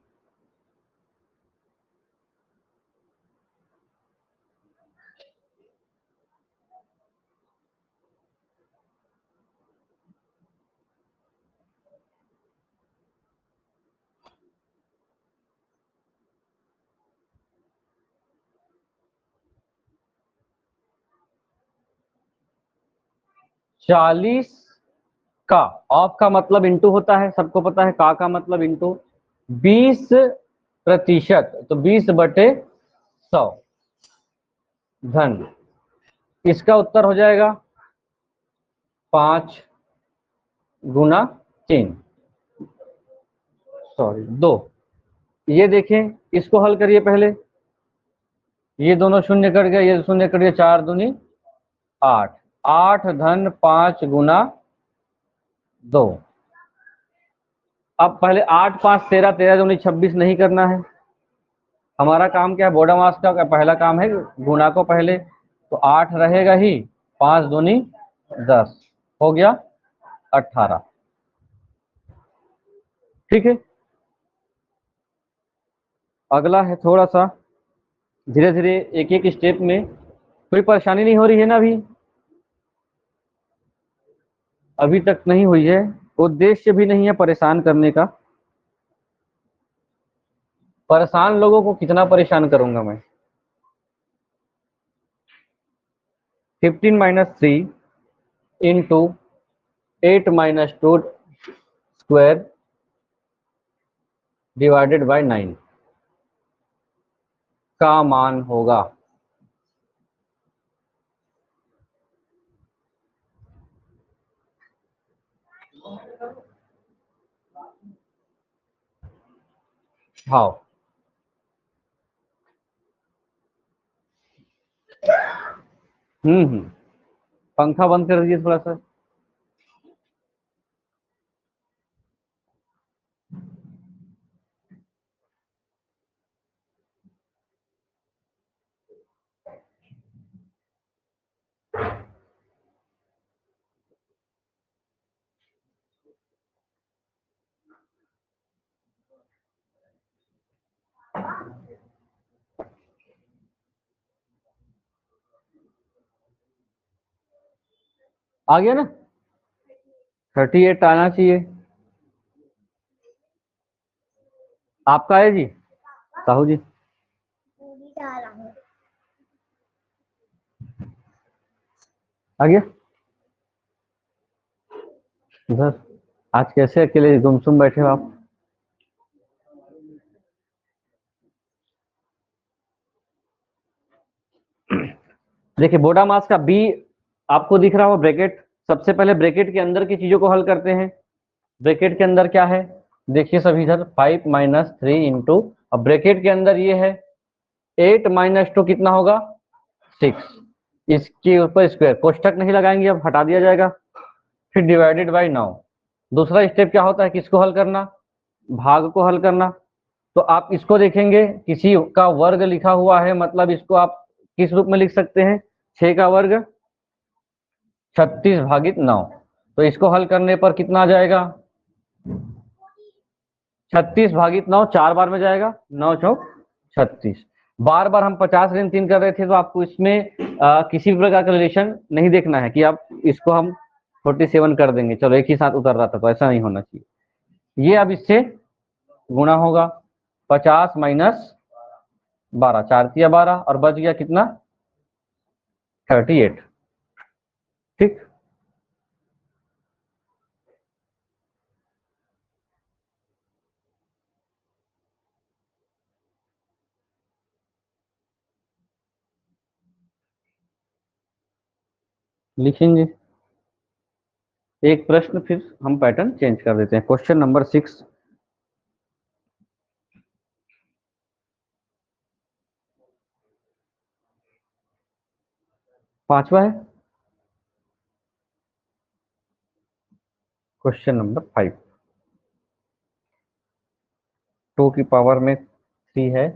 चालीस का, ऑफ का मतलब इंटू होता है, सबको पता है। का मतलब इंटू। 20%, तो 20/100 धन, इसका उत्तर हो जाएगा 5 × 3, सॉरी 2। ये देखें, इसको हल करिए पहले। ये दोनों शून्य कट गया, ये शून्य कट गया, 4 दूनी 8, 8 धन 5 गुना 2। अब पहले 8 5 13, 13 दूनी 26 नहीं करना है। हमारा काम क्या है, बॉडम मास का पहला काम है गुना को पहले, तो 8 रहेगा ही, 5 दूनी 10, हो गया 18। ठीक है। अगला है थोड़ा सा धीरे धीरे एक एक स्टेप में। कोई परेशानी नहीं हो रही है ना अभी? अभी तक नहीं हुई है। उद्देश्य भी नहीं है परेशान करने का। परेशान लोगों को कितना परेशान करूंगा मैं। 15 - 3 इंटू 8 - 2 स्क्वायर डिवाइडेड बाय 9 का मान होगा। हाँ, पंखा बंद कर दीजिए थोड़ा सा। आ गया ना? 38 आना चाहिए। आपका है जी साहू जी? आ गया। इधर आज कैसे अकेले गुमसुम बैठे हो आप? देखिए बोडा मास का बी आपको दिख रहा हो ब्रैकेट। सबसे पहले ब्रैकेट के अंदर की चीजों को हल करते हैं। ब्रैकेट के अंदर क्या है, देखिए सभी इधर 5 - 3 इंटू, अब ब्रैकेट के अंदर ये है 8 - 2 कितना होगा, 6। इसके ऊपर स्क्वायर, कोष्टक नहीं लगाएंगे, अब हटा दिया जाएगा। फिर डिवाइडेड बाई 9। दूसरा स्टेप क्या होता है, किसको हल करना, भाग को हल करना। तो आप इसको देखेंगे, किसी का वर्ग लिखा हुआ है, मतलब इसको आप किस रूप में लिख सकते हैं, 6 का वर्ग 36/9। तो इसको हल करने पर कितना आ जाएगा, 36/9 4 बार में जाएगा, 9 चौक 36। बार बार हम 50 ऋण 3 कर रहे थे, तो आपको इसमें किसी भी प्रकार का रिलेशन नहीं देखना है कि आप इसको हम 47 कर देंगे, चलो एक ही साथ उतर रहा था तो ऐसा नहीं होना चाहिए। ये अब इससे गुणा होगा, 50 माइनस 12, 4 × 12 और बच गया कितना, 38। ठीक, लिखेंगे एक प्रश्न, फिर हम पैटर्न चेंज कर देते हैं। क्वेश्चन नंबर 6, पांचवा है। क्वेश्चन नंबर 5, 2 की पावर में 3 है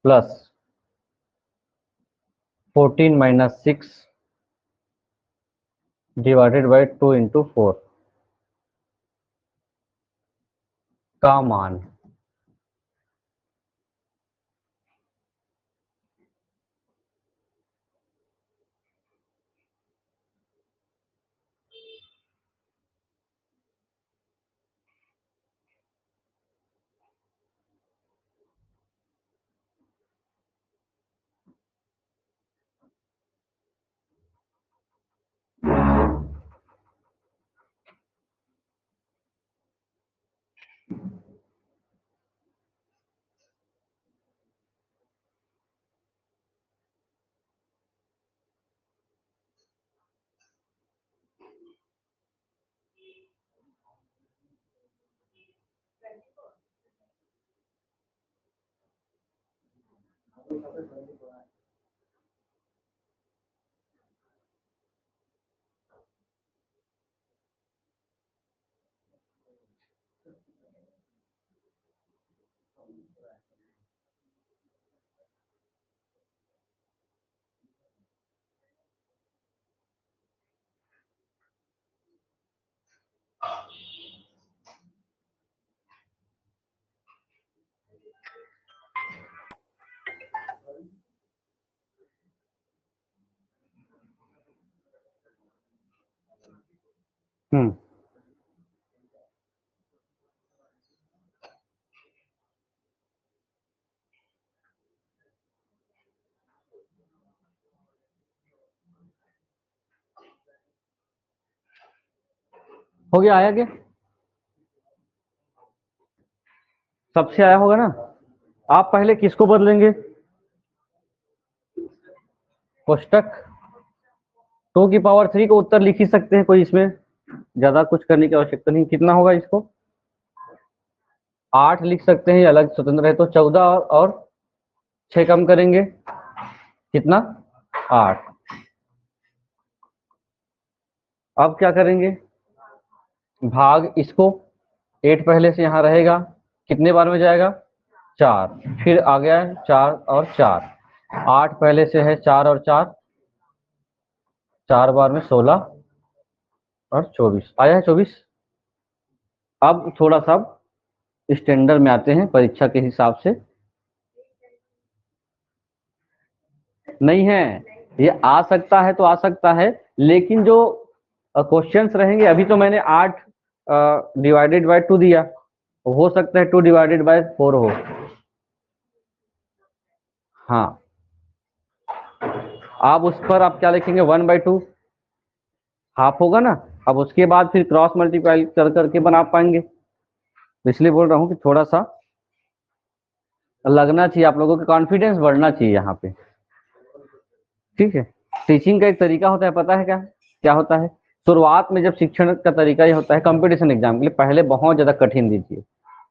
प्लस 14 माइनस 6 डिवाइडेड बाई 2 × 4 का मान। हम्म, हो गया, आया क्या, सबसे आया होगा ना। आप पहले किसको बदलेंगे, कोष्टक। 2 की पावर 3 को उत्तर लिख ही सकते हैं, कोई इसमें ज्यादा कुछ करने की आवश्यकता नहीं। कितना होगा इसको, 8 लिख सकते हैं, ये अलग स्वतंत्र है। तो 14 और 6 कम करेंगे, कितना, 8। अब क्या करेंगे, भाग इसको, 8 पहले से यहाँ रहेगा, कितने बार में जाएगा, 4, फिर आ गया 4 और 4, 8 पहले से है, 4 और 4, 4 बार में 16 और 24, आया है 24। अब थोड़ा सा स्टैंडर्ड में आते हैं परीक्षा के हिसाब से। नहीं है, ये आ सकता है तो आ सकता है, लेकिन जो क्वेश्चंस रहेंगे, अभी तो मैंने 8 डिवाइडेड बाय 2 दिया, हो सकता है 2 डिवाइडेड बाय 4 हो। हाँ, आप उस पर आप क्या लिखेंगे, 1/2 हाफ होगा ना। अब उसके बाद फिर क्रॉस मल्टीप्लाई कर करके बना पाएंगे, इसलिए बोल रहा हूँ कि थोड़ा सा लगना चाहिए, आप लोगों का कॉन्फिडेंस बढ़ना चाहिए यहाँ पे। ठीक है, टीचिंग का एक तरीका होता है, पता है क्या क्या होता है, शुरुआत में जब शिक्षण का तरीका ये होता है, कंपटीशन एग्जाम के लिए पहले बहुत ज्यादा कठिन दीजिए,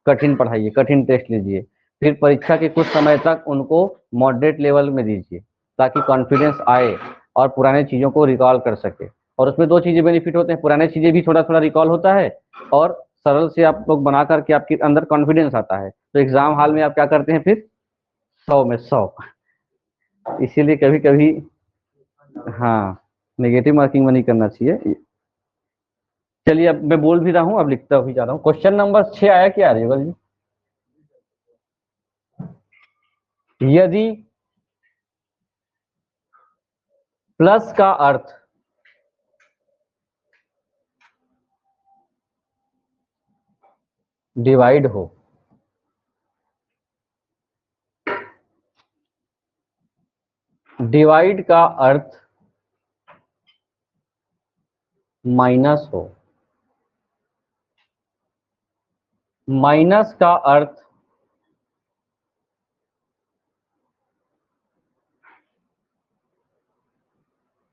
कठिन पढ़ाइए, कठिन टेस्ट लीजिए, फिर परीक्षा के कुछ समय तक उनको मॉडरेट लेवल में दीजिए, ताकि कॉन्फिडेंस आए और पुराने चीजों को रिकॉल कर सके। और उसमें दो चीजें बेनिफिट होते हैं, पुराने चीजें भी थोड़ा थोड़ा रिकॉल होता है, और सरल से आप लोग बना करके आपके अंदर कॉन्फिडेंस आता है, तो एग्जाम हॉल में आप क्या करते हैं फिर, 100 में 100। इसीलिए कभी कभी, हाँ, नेगेटिव मार्किंग में नहीं करना चाहिए। चलिए, अब मैं बोल भी रहा हूँ, अब लिखता भी जा रहा हूँ। क्वेश्चन नंबर 6 आया क्या आर्यगल जी, यदि प्लस का अर्थ डिवाइड हो। डिवाइड का अर्थ माइनस हो। माइनस का अर्थ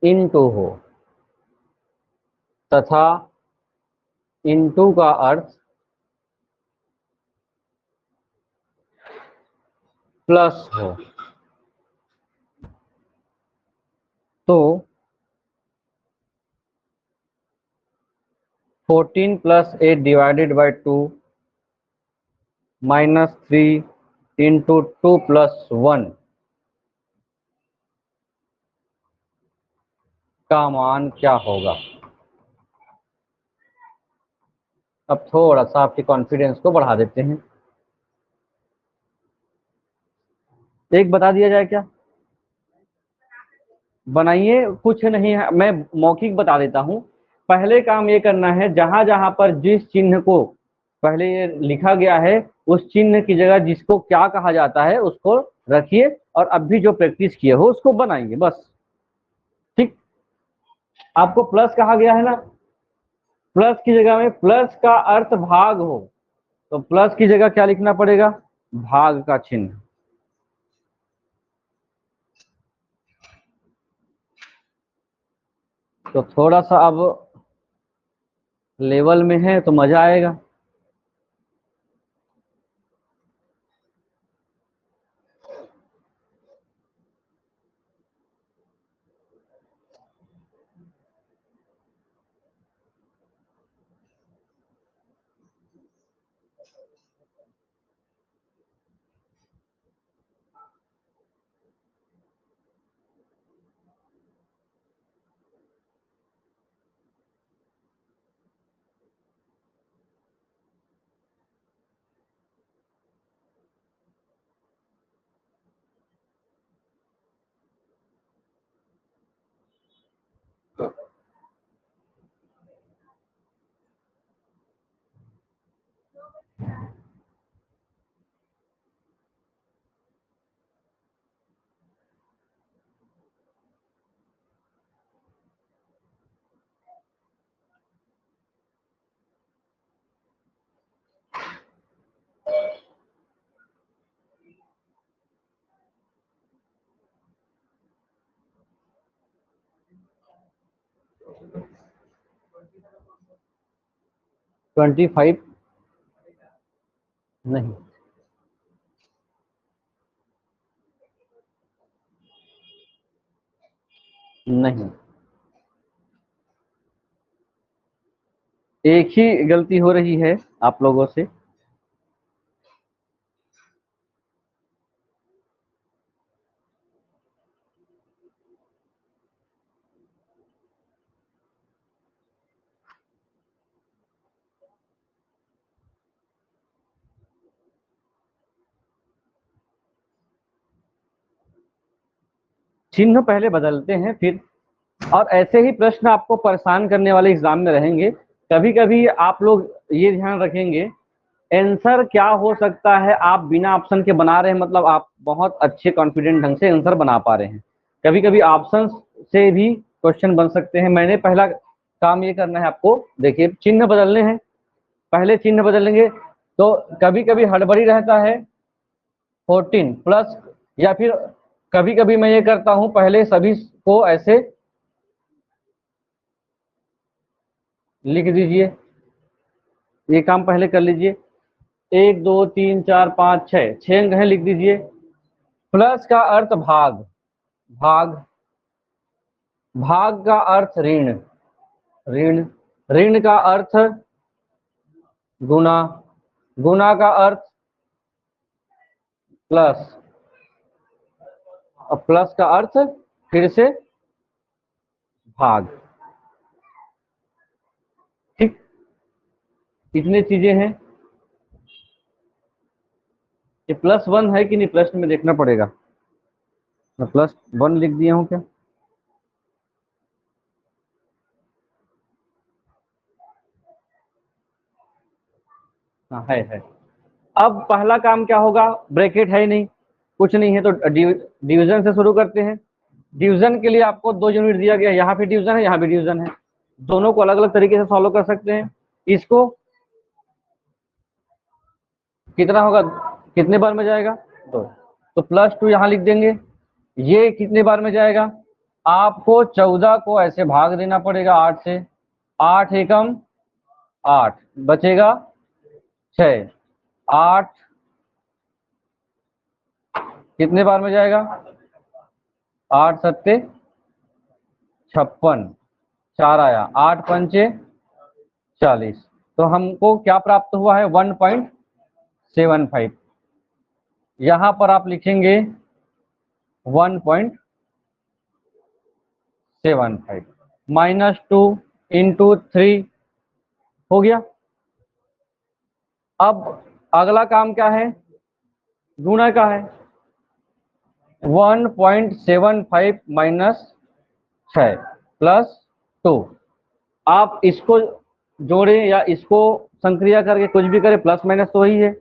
इनटू हो, तथा इनटू का अर्थ प्लस हो। तो 14 plus 8 divided by 2 minus 3 into 2 plus 1 का मान क्या होगा? अब थोड़ा सा आपके कॉन्फिडेंस को बढ़ा देते हैं। एक बता दिया जाए क्या? बनाइए, कुछ नहीं है, मैं मौखिक बता देता हूं। पहले काम ये करना है, जहां जहां पर जिस चिन्ह को पहले ये लिखा गया है उस चिन्ह की जगह जिसको क्या कहा जाता है उसको रखिए, और अभी जो प्रैक्टिस किए हो उसको बनाइए बस। ठीक, आपको प्लस कहा गया है ना, प्लस की जगह में प्लस का अर्थ भाग हो, तो प्लस की जगह क्या लिखना पड़ेगा? भाग का चिन्ह। तो थोड़ा सा अब लेवल में है तो मजा आएगा। 25 नहीं, नहीं, एक ही गलती हो रही है आप लोगों से। चिन्ह पहले बदलते हैं फिर, और ऐसे ही प्रश्न आपको परेशान करने वाले एग्जाम में रहेंगे। कभी कभी आप लोग ये ध्यान रखेंगे, आंसर क्या हो सकता है, आप बिना ऑप्शन के बना रहे हैं, मतलब आप बहुत अच्छे कॉन्फिडेंट ढंग से आंसर बना पा रहे हैं। कभी कभी ऑप्शन से भी क्वेश्चन बन सकते हैं। मैंने पहला काम ये करना है आपको, देखिए चिन्ह बदलने हैं, पहले चिन्ह बदलेंगे तो कभी कभी हड़बड़ी रहता है। 14 प्लस, या फिर कभी कभी मैं ये करता हूं पहले सभी को ऐसे लिख दीजिए, ये काम पहले कर लीजिए। 1 2 3 4 5 6, 6 अंक है, लिख दीजिए। प्लस का अर्थ भाग, भाग, भाग का अर्थ ऋण, ऋण, ऋण का अर्थ गुना, गुना का अर्थ प्लस, और प्लस का अर्थ फिर से भाग। ठीक, इतनी चीजें हैं। ये +1 है कि नहीं प्रश्न में देखना पड़ेगा। मैं +1 लिख दिया हूं क्या? हाँ है। अब पहला काम क्या होगा, ब्रैकेट है ही नहीं, कुछ नहीं है, तो डिवीजन से शुरू करते हैं। डिवीजन के लिए आपको 2 यूनिट दिया गया है, यहाँ भी डिवीजन है, यहाँ भी डिवीजन है, दोनों को अलग अलग तरीके से सॉल्व कर सकते हैं। इसको कितना होगा, कितने बार में जाएगा, 2, तो +2 यहाँ लिख देंगे। ये कितने बार में जाएगा, आपको 14 को ऐसे भाग देना पड़ेगा 8 से, 8 एकम 8, बचेगा 6, 8 कितने बार में जाएगा, 8 सत्ते 56, 4 आया, 8 पंचे 40, तो हमको क्या प्राप्त हुआ है, 1.75। यहां पर आप लिखेंगे 1.75 -2 × 3 हो गया। अब अगला काम क्या है, गुणा का है, 1.75 - 6 +2। आप इसको जोड़ें या इसको संक्रिया करके कुछ भी करें, प्लस माइनस तो ही है।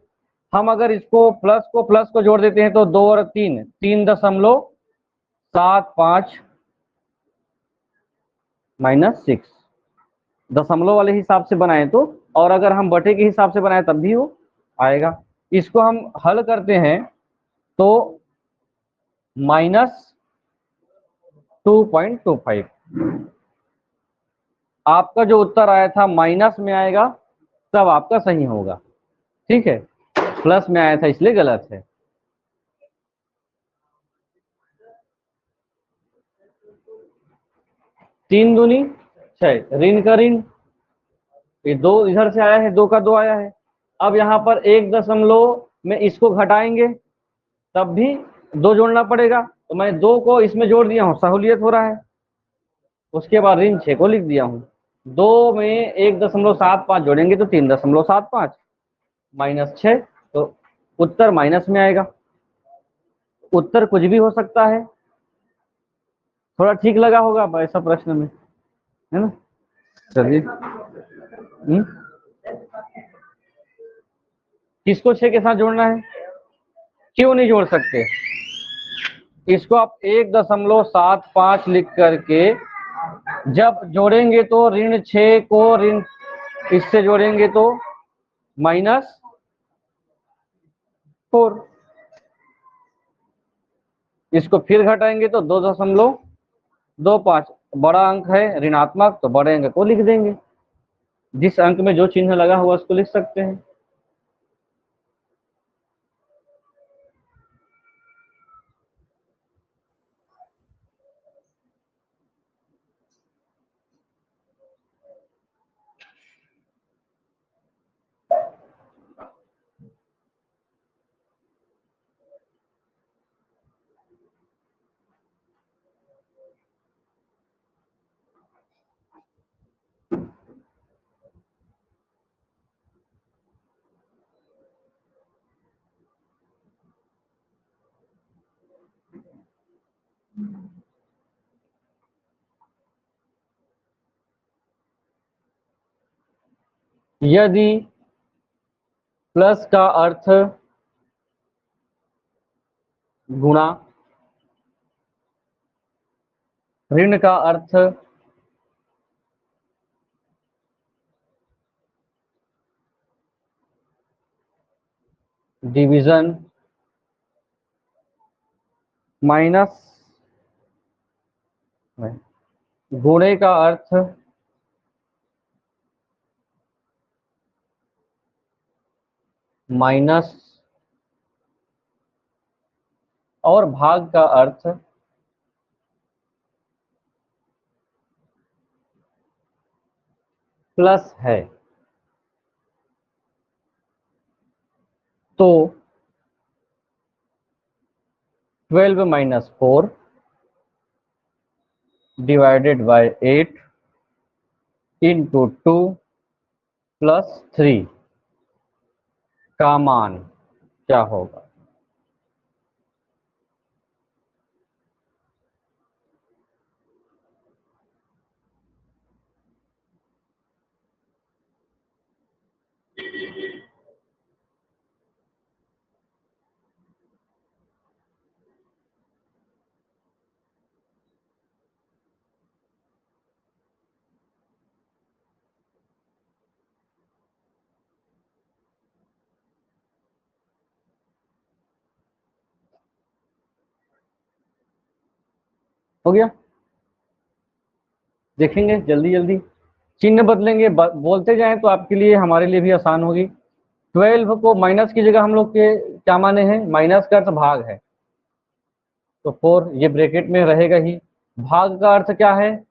हम अगर इसको प्लस को जोड़ देते हैं तो 2 और 3, 3.75 -6 दशमलव वाले हिसाब से बनाए तो, और अगर हम बटे के हिसाब से बनाए तब भी वो आएगा। इसको हम हल करते हैं तो -2.25, आपका जो उत्तर आया था माइनस में आएगा तब आपका सही होगा, ठीक है, प्लस में आया था इसलिए गलत है। तीन दूनी 6, ऋण का ऋण, ये 2 इधर से आया है, 2 का 2 आया है। अब यहाँ पर 1 दशमलव में इसको घटाएंगे तब भी 2 जोड़ना पड़ेगा, तो मैं 2 को इसमें जोड़ दिया हूँ, सहूलियत हो रहा है। उसके बाद ऋण 6 को लिख दिया हूँ, 2 में 1.75 जोड़ेंगे तो 3.75 -6, तो उत्तर माइनस में आएगा। उत्तर कुछ भी हो सकता है, थोड़ा ठीक लगा होगा ऐसा प्रश्न में, है ना। चलिए, किसको 6 के साथ जोड़ना है, क्यों नहीं जोड़ सकते, इसको आप 1.75 लिख करके जब जोड़ेंगे तो ऋण 6 को ऋण इससे जोड़ेंगे तो -4, इसको फिर घटाएंगे तो 2.25, बड़ा अंक है ऋणात्मक तो बड़े अंक को लिख देंगे, जिस अंक में जो चिन्ह लगा हुआ उसको लिख सकते हैं। यदि प्लस का अर्थ गुणा, ऋण का अर्थ डिवीजन, माइनस गुणे का अर्थ माइनस, और भाग का अर्थ प्लस है, तो 12 - 4 डिवाइडेड बाय 8 × 2 + 3 का मान क्या होगा। हो गया, देखेंगे जल्दी जल्दी, चिन्ह बदलेंगे, बोलते जाएं तो आपके लिए हमारे लिए भी आसान होगी। 12 को माइनस की जगह हम लोग के क्या माने हैं, माइनस का अर्थ भाग है, तो 4 ये ब्रैकेट में रहेगा ही। भाग का अर्थ क्या है,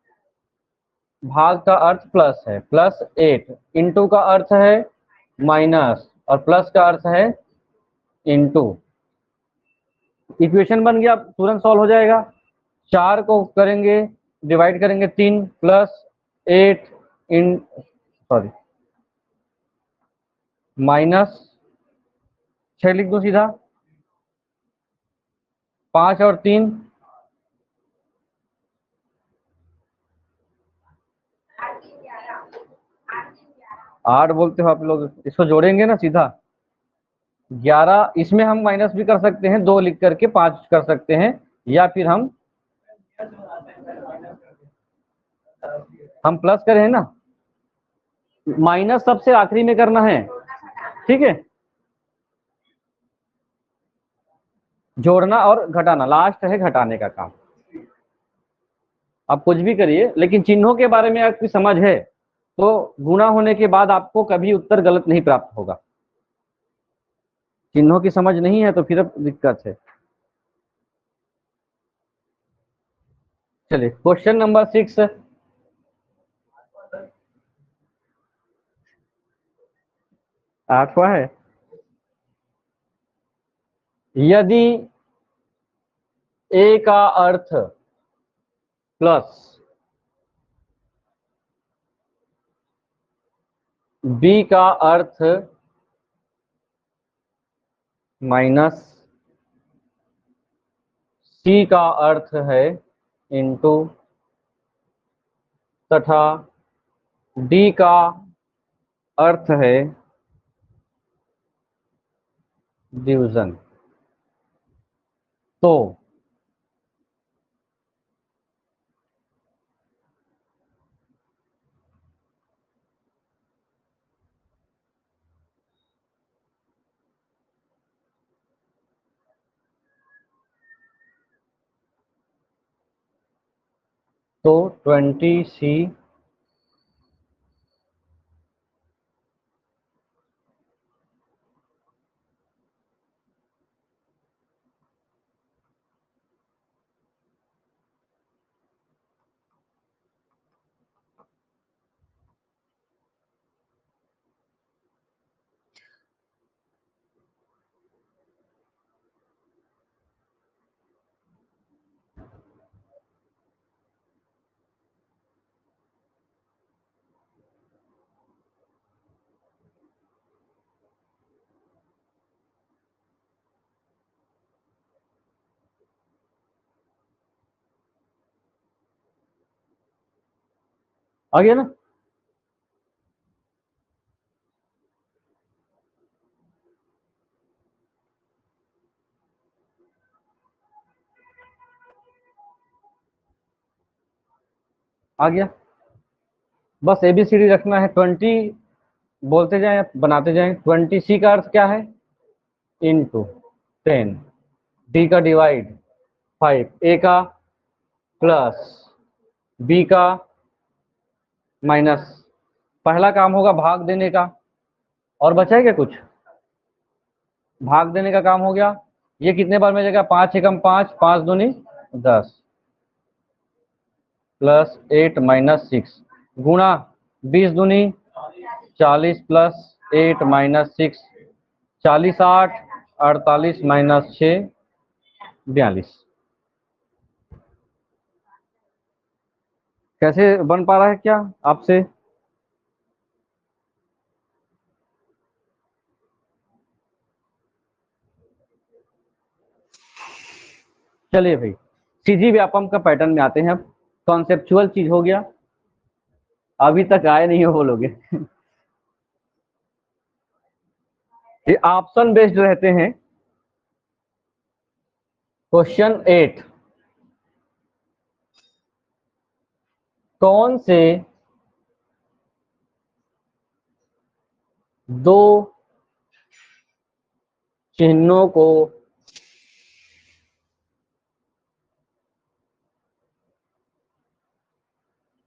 भाग का अर्थ प्लस है, +8, इंटू का अर्थ है माइनस, और प्लस का अर्थ है इंटू। इक्वेशन बन गया, तुरंत सॉल्व हो जाएगा। 4 को करेंगे, डिवाइड करेंगे 3 +8 इन सॉरी -6 लिख दो सीधा, 5 और 3 8 बोलते हो आप लोग, इसको जोड़ेंगे ना सीधा 11। इसमें हम माइनस भी कर सकते हैं, 2 लिख करके 5 कर सकते हैं, या फिर हम प्लस करें ना, माइनस सबसे आखिरी में करना है, ठीक है, जोड़ना और घटाना लास्ट है, घटाने का काम। आप कुछ भी करिए, लेकिन चिन्हों के बारे में आपकी समझ है तो गुणा होने के बाद आपको कभी उत्तर गलत नहीं प्राप्त होगा। चिन्हों की समझ नहीं है तो फिर अब दिक्कत है। चलिए क्वेश्चन नंबर 6, 8वां है। यदि ए का अर्थ प्लस, बी का अर्थ माइनस, सी का अर्थ है इंटू, तथा डी का अर्थ है डिवीजन, तो तो 20C आ गया ना। आ गया, बस ABCD रखना है। 20 बोलते जाएं, बनाते जाएं। 20C का अर्थ क्या है, इंटू 10, डी का डिवाइड 5, ए का प्लस, बी का माइनस। पहला काम होगा भाग देने का, और बचा है क्या कुछ, भाग देने का काम हो गया। ये कितने बार में जाएगा, 5 एकम 5, 5 दूनी 10, +8 -6, गुणा 20 दूनी 40, +8 -6, 40 8, 48 -6, 42। कैसे बन पा रहा है क्या आपसे, चलिए भाई सीधी व्यापम का पैटर्न में आते हैं। अब कॉन्सेप्चुअल चीज हो गया, अभी तक आए नहीं हो बोलोगे। ये ऑप्शन बेस्ड रहते हैं। क्वेश्चन 8, कौन से दो चिन्हों को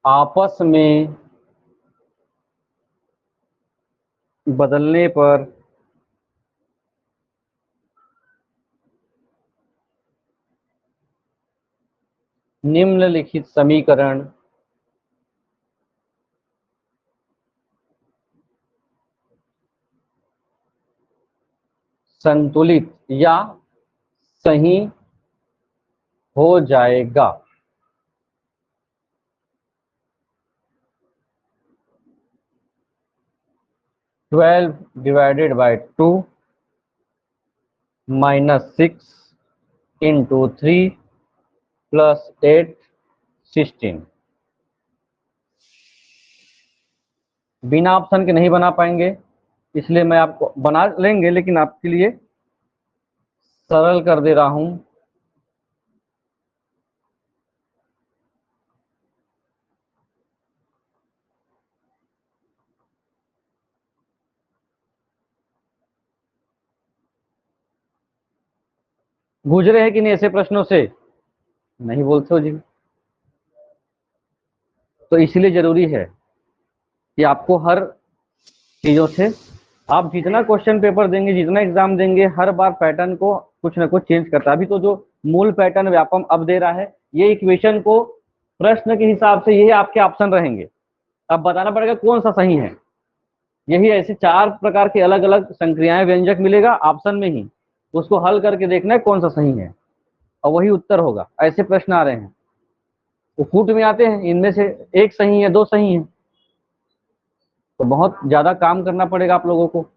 आपस में बदलने पर निम्नलिखित समीकरण संतुलित या सही हो जाएगा। 12 डिवाइडेड बाय 2 -6 इंटू 3 प्लस 8 16। बिना ऑप्शन के नहीं बना पाएंगे, इसलिए मैं आपको बना लेंगे लेकिन आपके लिए सरल कर दे रहा हूं। गुजरे हैं कि नहीं ऐसे प्रश्नों से? नहीं बोलते हो जी। तो इसलिए जरूरी है कि आपको हर चीजों से, आप जितना क्वेश्चन पेपर देंगे, जितना एग्जाम देंगे, हर बार पैटर्न को कुछ ना कुछ चेंज करता है। अभी तो जो मूल पैटर्न व्यापम अब दे रहा है, ये इक्वेशन को प्रश्न के हिसाब से यही आपके ऑप्शन रहेंगे। अब बताना पड़ेगा कौन सा सही है। यही ऐसे 4 प्रकार के अलग अलग संक्रियाएं व्यंजक मिलेगा ऑप्शन में ही, उसको हल करके देखना है कौन सा सही है और वही उत्तर होगा। ऐसे प्रश्न आ रहे हैं, वो फूट में आते हैं, इनमें से एक सही है, 2 सही है, तो बहुत ज्यादा काम करना पड़ेगा आप लोगों को।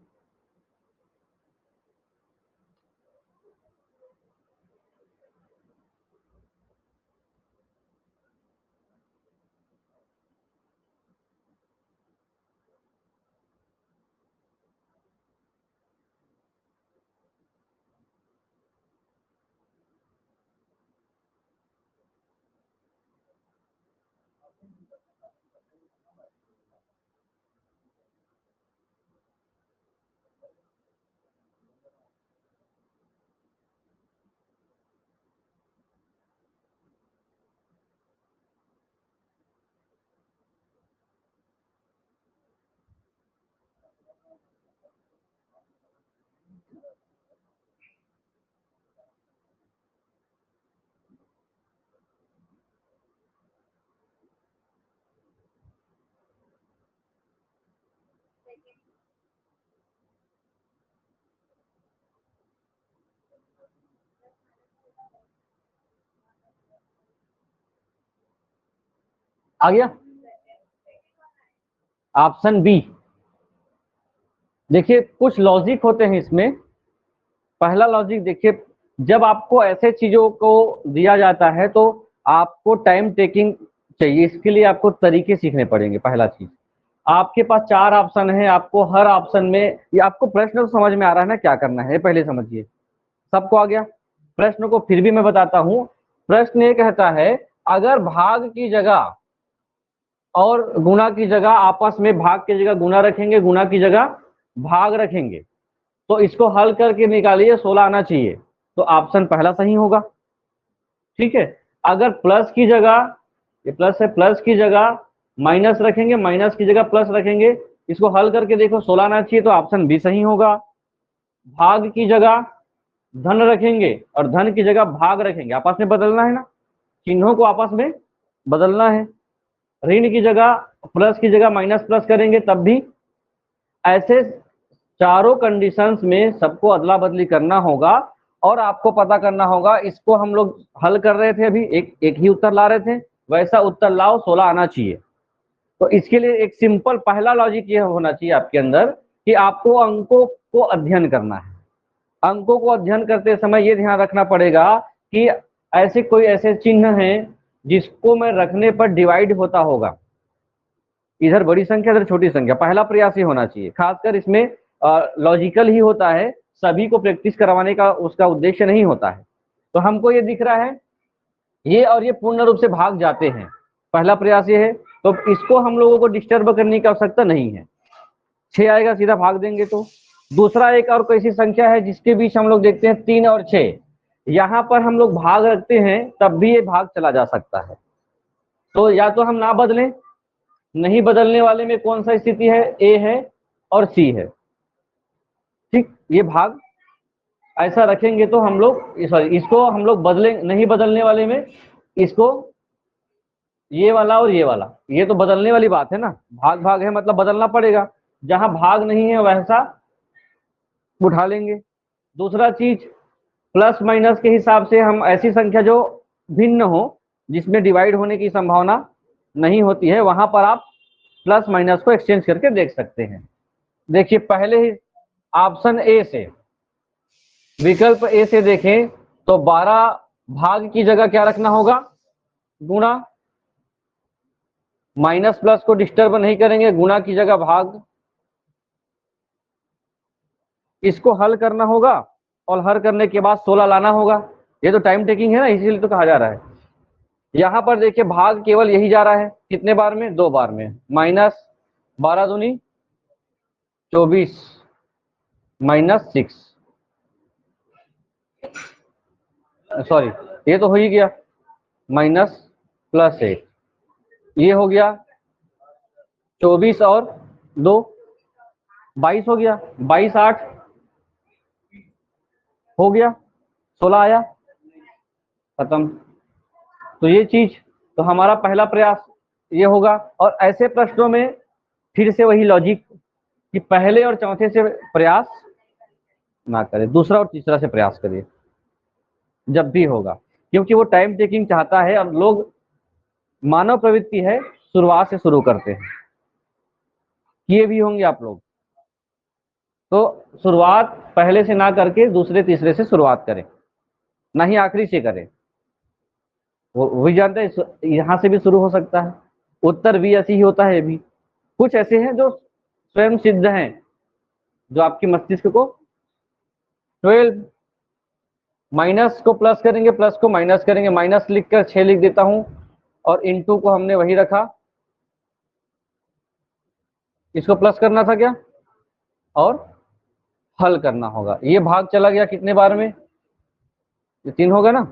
आ गया ऑप्शन बी। देखिए कुछ लॉजिक होते हैं इसमें। पहला लॉजिक देखिए, जब आपको ऐसे चीजों को दिया जाता है तो आपको टाइम टेकिंग चाहिए, इसके लिए आपको तरीके सीखने पड़ेंगे। पहला चीज, आपके पास 4 ऑप्शन है, आपको हर ऑप्शन में, ये आपको प्रश्न तो समझ में आ रहा है ना क्या करना है, पहले समझिए। सबको आ गया? प्रश्न को फिर भी मैं बताता हूं। प्रश्न ये कहता है, अगर भाग की जगह और गुणा की जगह आपस में भाग की जगह गुणा रखेंगे, गुणा की जगह भाग रखेंगे, तो इसको हल करके निकालिए 16 आना चाहिए, तो ऑप्शन पहला सही होगा। ठीक है। अगर प्लस की जगह, ये प्लस है, प्लस की जगह माइनस रखेंगे, माइनस की जगह प्लस रखेंगे, इसको हल करके देखो 16 आना चाहिए, तो ऑप्शन बी सही होगा। भाग की जगह धन रखेंगे और धन की जगह भाग रखेंगे, आपस में बदलना है ना, चिन्हों को आपस में बदलना है। ऋण की जगह प्लस की जगह माइनस प्लस करेंगे तब भी। ऐसे चारों कंडीशंस में सबको अदला बदली करना होगा और आपको पता करना होगा। इसको हम लोग हल कर रहे थे अभी, एक ही उत्तर ला रहे थे, वैसा उत्तर लाओ 16 आना चाहिए। तो इसके लिए एक सिंपल पहला लॉजिक ये होना चाहिए आपके अंदर कि आपको अंकों को अध्ययन करना है। अंकों को अध्ययन करते समय ये ध्यान रखना पड़ेगा कि ऐसे कोई ऐसे चिन्ह हैं जिसको मैं रखने पर डिवाइड होता होगा, इधर बड़ी संख्या इधर छोटी संख्या। पहला प्रयास ये होना चाहिए, खासकर इसमें लॉजिकल ही होता है, सभी को प्रैक्टिस करवाने का उसका उद्देश्य नहीं होता है। तो हमको ये दिख रहा है ये और ये पूर्ण रूप से भाग जाते हैं, पहला प्रयास ये है, तो इसको हम लोगों को डिस्टर्ब करने की आवश्यकता नहीं है। 6 आएगा सीधा भाग देंगे। तो दूसरा एक और कैसी संख्या है जिसके बीच हम लोग देखते हैं 3 और 6, यहां पर हम लोग भाग रखते हैं तब भी ये भाग चला जा सकता है। तो या तो हम ना बदलें, नहीं बदलने वाले में कौन सा स्थिति है, ए है और सी है। ठीक, ये भाग ऐसा रखेंगे तो हम लोग, सॉरी, इसको हम लोग बदले, नहीं बदलने वाले में इसको ये वाला और ये वाला, ये तो बदलने वाली बात है ना, भाग भाग है मतलब बदलना पड़ेगा, जहां भाग नहीं है वैसा उठा लेंगे। दूसरा चीज, प्लस माइनस के हिसाब से हम ऐसी संख्या जो भिन्न हो, जिसमें डिवाइड होने की संभावना नहीं होती है, वहां पर आप प्लस माइनस को एक्सचेंज करके देख सकते हैं। देखिए पहले ही ऑप्शन ए से, विकल्प ए से देखें तो 12 भाग की जगह क्या रखना होगा, गुणा। माइनस प्लस को डिस्टर्ब नहीं करेंगे, गुणा की जगह भाग। इसको हल करना होगा और हल करने के बाद 16 लाना होगा। ये तो टाइम टेकिंग है ना, इसीलिए तो कहा जा रहा है। यहां पर देखिए भाग केवल यही जा रहा है, कितने बार में, 2 बार में। माइनस 12 दूनी 24 माइनस 6, सॉरी ये तो हो ही गया, माइनस प्लस 8, ये हो गया 24 और 2 22 हो गया, 22 8 हो गया, 16 आया, खत्म। तो ये चीज, तो हमारा पहला प्रयास ये होगा। और ऐसे प्रश्नों में फिर से वही लॉजिक कि पहले और चौथे से प्रयास ना करें, दूसरा और तीसरा से प्रयास करिए जब भी होगा, क्योंकि वो टाइम टेकिंग चाहता है और लोग, मानव प्रवृत्ति है, शुरुआत से शुरू करते हैं, किए भी होंगे आप लोग। तो शुरुआत पहले से ना करके दूसरे तीसरे से शुरुआत करें, ना ही आखिरी से करें। वो वही जानते हैं, यहाँ से भी शुरू हो सकता है, उत्तर भी ऐसी ही होता है। भी कुछ ऐसे हैं जो स्वयं सिद्ध हैं, जो आपके मस्तिष्क को 12 माइनस को प्लस करेंगे, प्लस को माइनस करेंगे, माइनस लिखकर 6 लिख देता हूं, और इनटू को हमने वही रखा, इसको प्लस करना था क्या, और हल करना होगा। ये भाग चला गया कितने बार में, ये 3 होगा ना,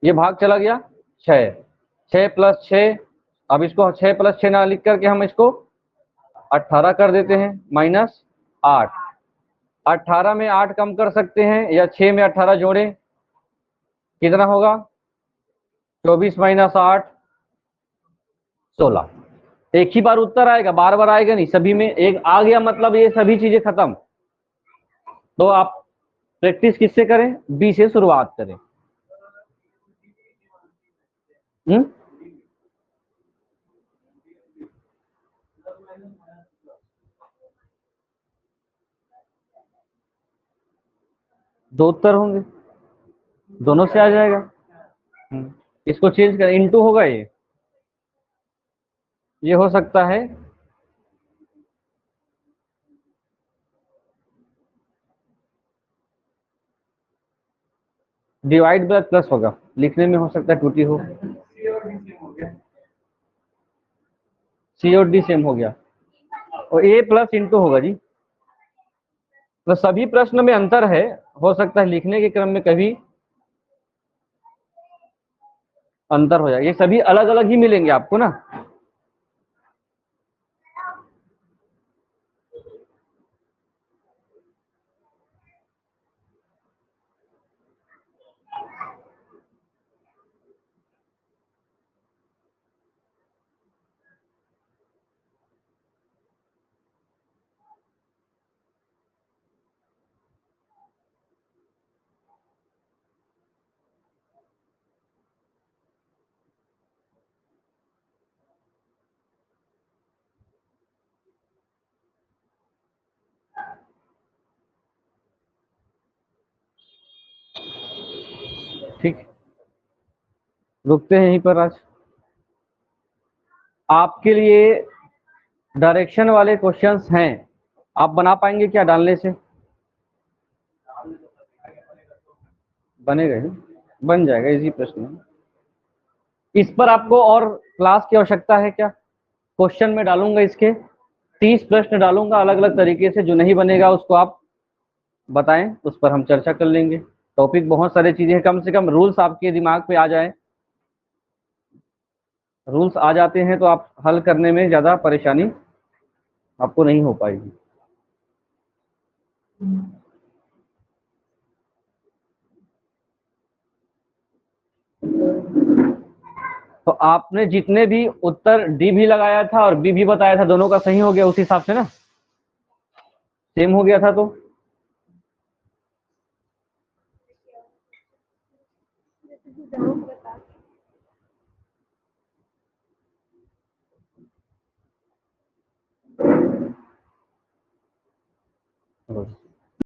ये भाग चला गया 6, 6 प्लस 6, अब इसको 6 प्लस 6 ना लिख करके हम इसको 18 कर देते हैं, माइनस 8। 18 में 8 कम कर सकते हैं, या 6 में 18 जोड़ें, कितना होगा, 24 माइनस 8 16। एक ही बार उत्तर आएगा, बार बार आएगा नहीं, सभी में एक आ गया मतलब ये सभी चीजें खत्म। तो आप प्रैक्टिस किससे करें, बी से शुरुआत करें। दो उत्तर होंगे, दोनों से आ जाएगा। इसको चेंज करें, इनटू होगा, ये हो सकता है डिवाइड बाय प्लस होगा, लिखने में हो सकता है त्रुटि हो। सी और डी सेम हो गया, और ए प्लस इंटू होगा जी। तो सभी प्रश्न में अंतर है, हो सकता है लिखने के क्रम में कभी अंतर हो जाए, ये सभी अलग अलग ही मिलेंगे आपको ना। ठीक, रुकते हैं यहीं पर आज। आपके लिए डायरेक्शन वाले क्वेश्चंस हैं, आप बना पाएंगे क्या डालने से, बनेगा ही, बन जाएगा, इजी प्रश्न है। इस पर आपको और क्लास की आवश्यकता है क्या, क्वेश्चन में डालूंगा, इसके 30 प्रश्न डालूंगा अलग अलग तरीके से, जो नहीं बनेगा उसको आप बताएं, उस पर हम चर्चा कर लेंगे। टॉपिक बहुत सारी चीजें हैं, कम से कम रूल्स आपके दिमाग पे आ जाए। रूल्स आ जाते हैं तो आप हल करने में ज़्यादा परेशानी आपको नहीं हो पाएगी। तो आपने जितने भी उत्तर डी भी लगाया था और बी भी बताया था, दोनों का सही हो गया उस हिसाब से ना, सेम हो गया था तो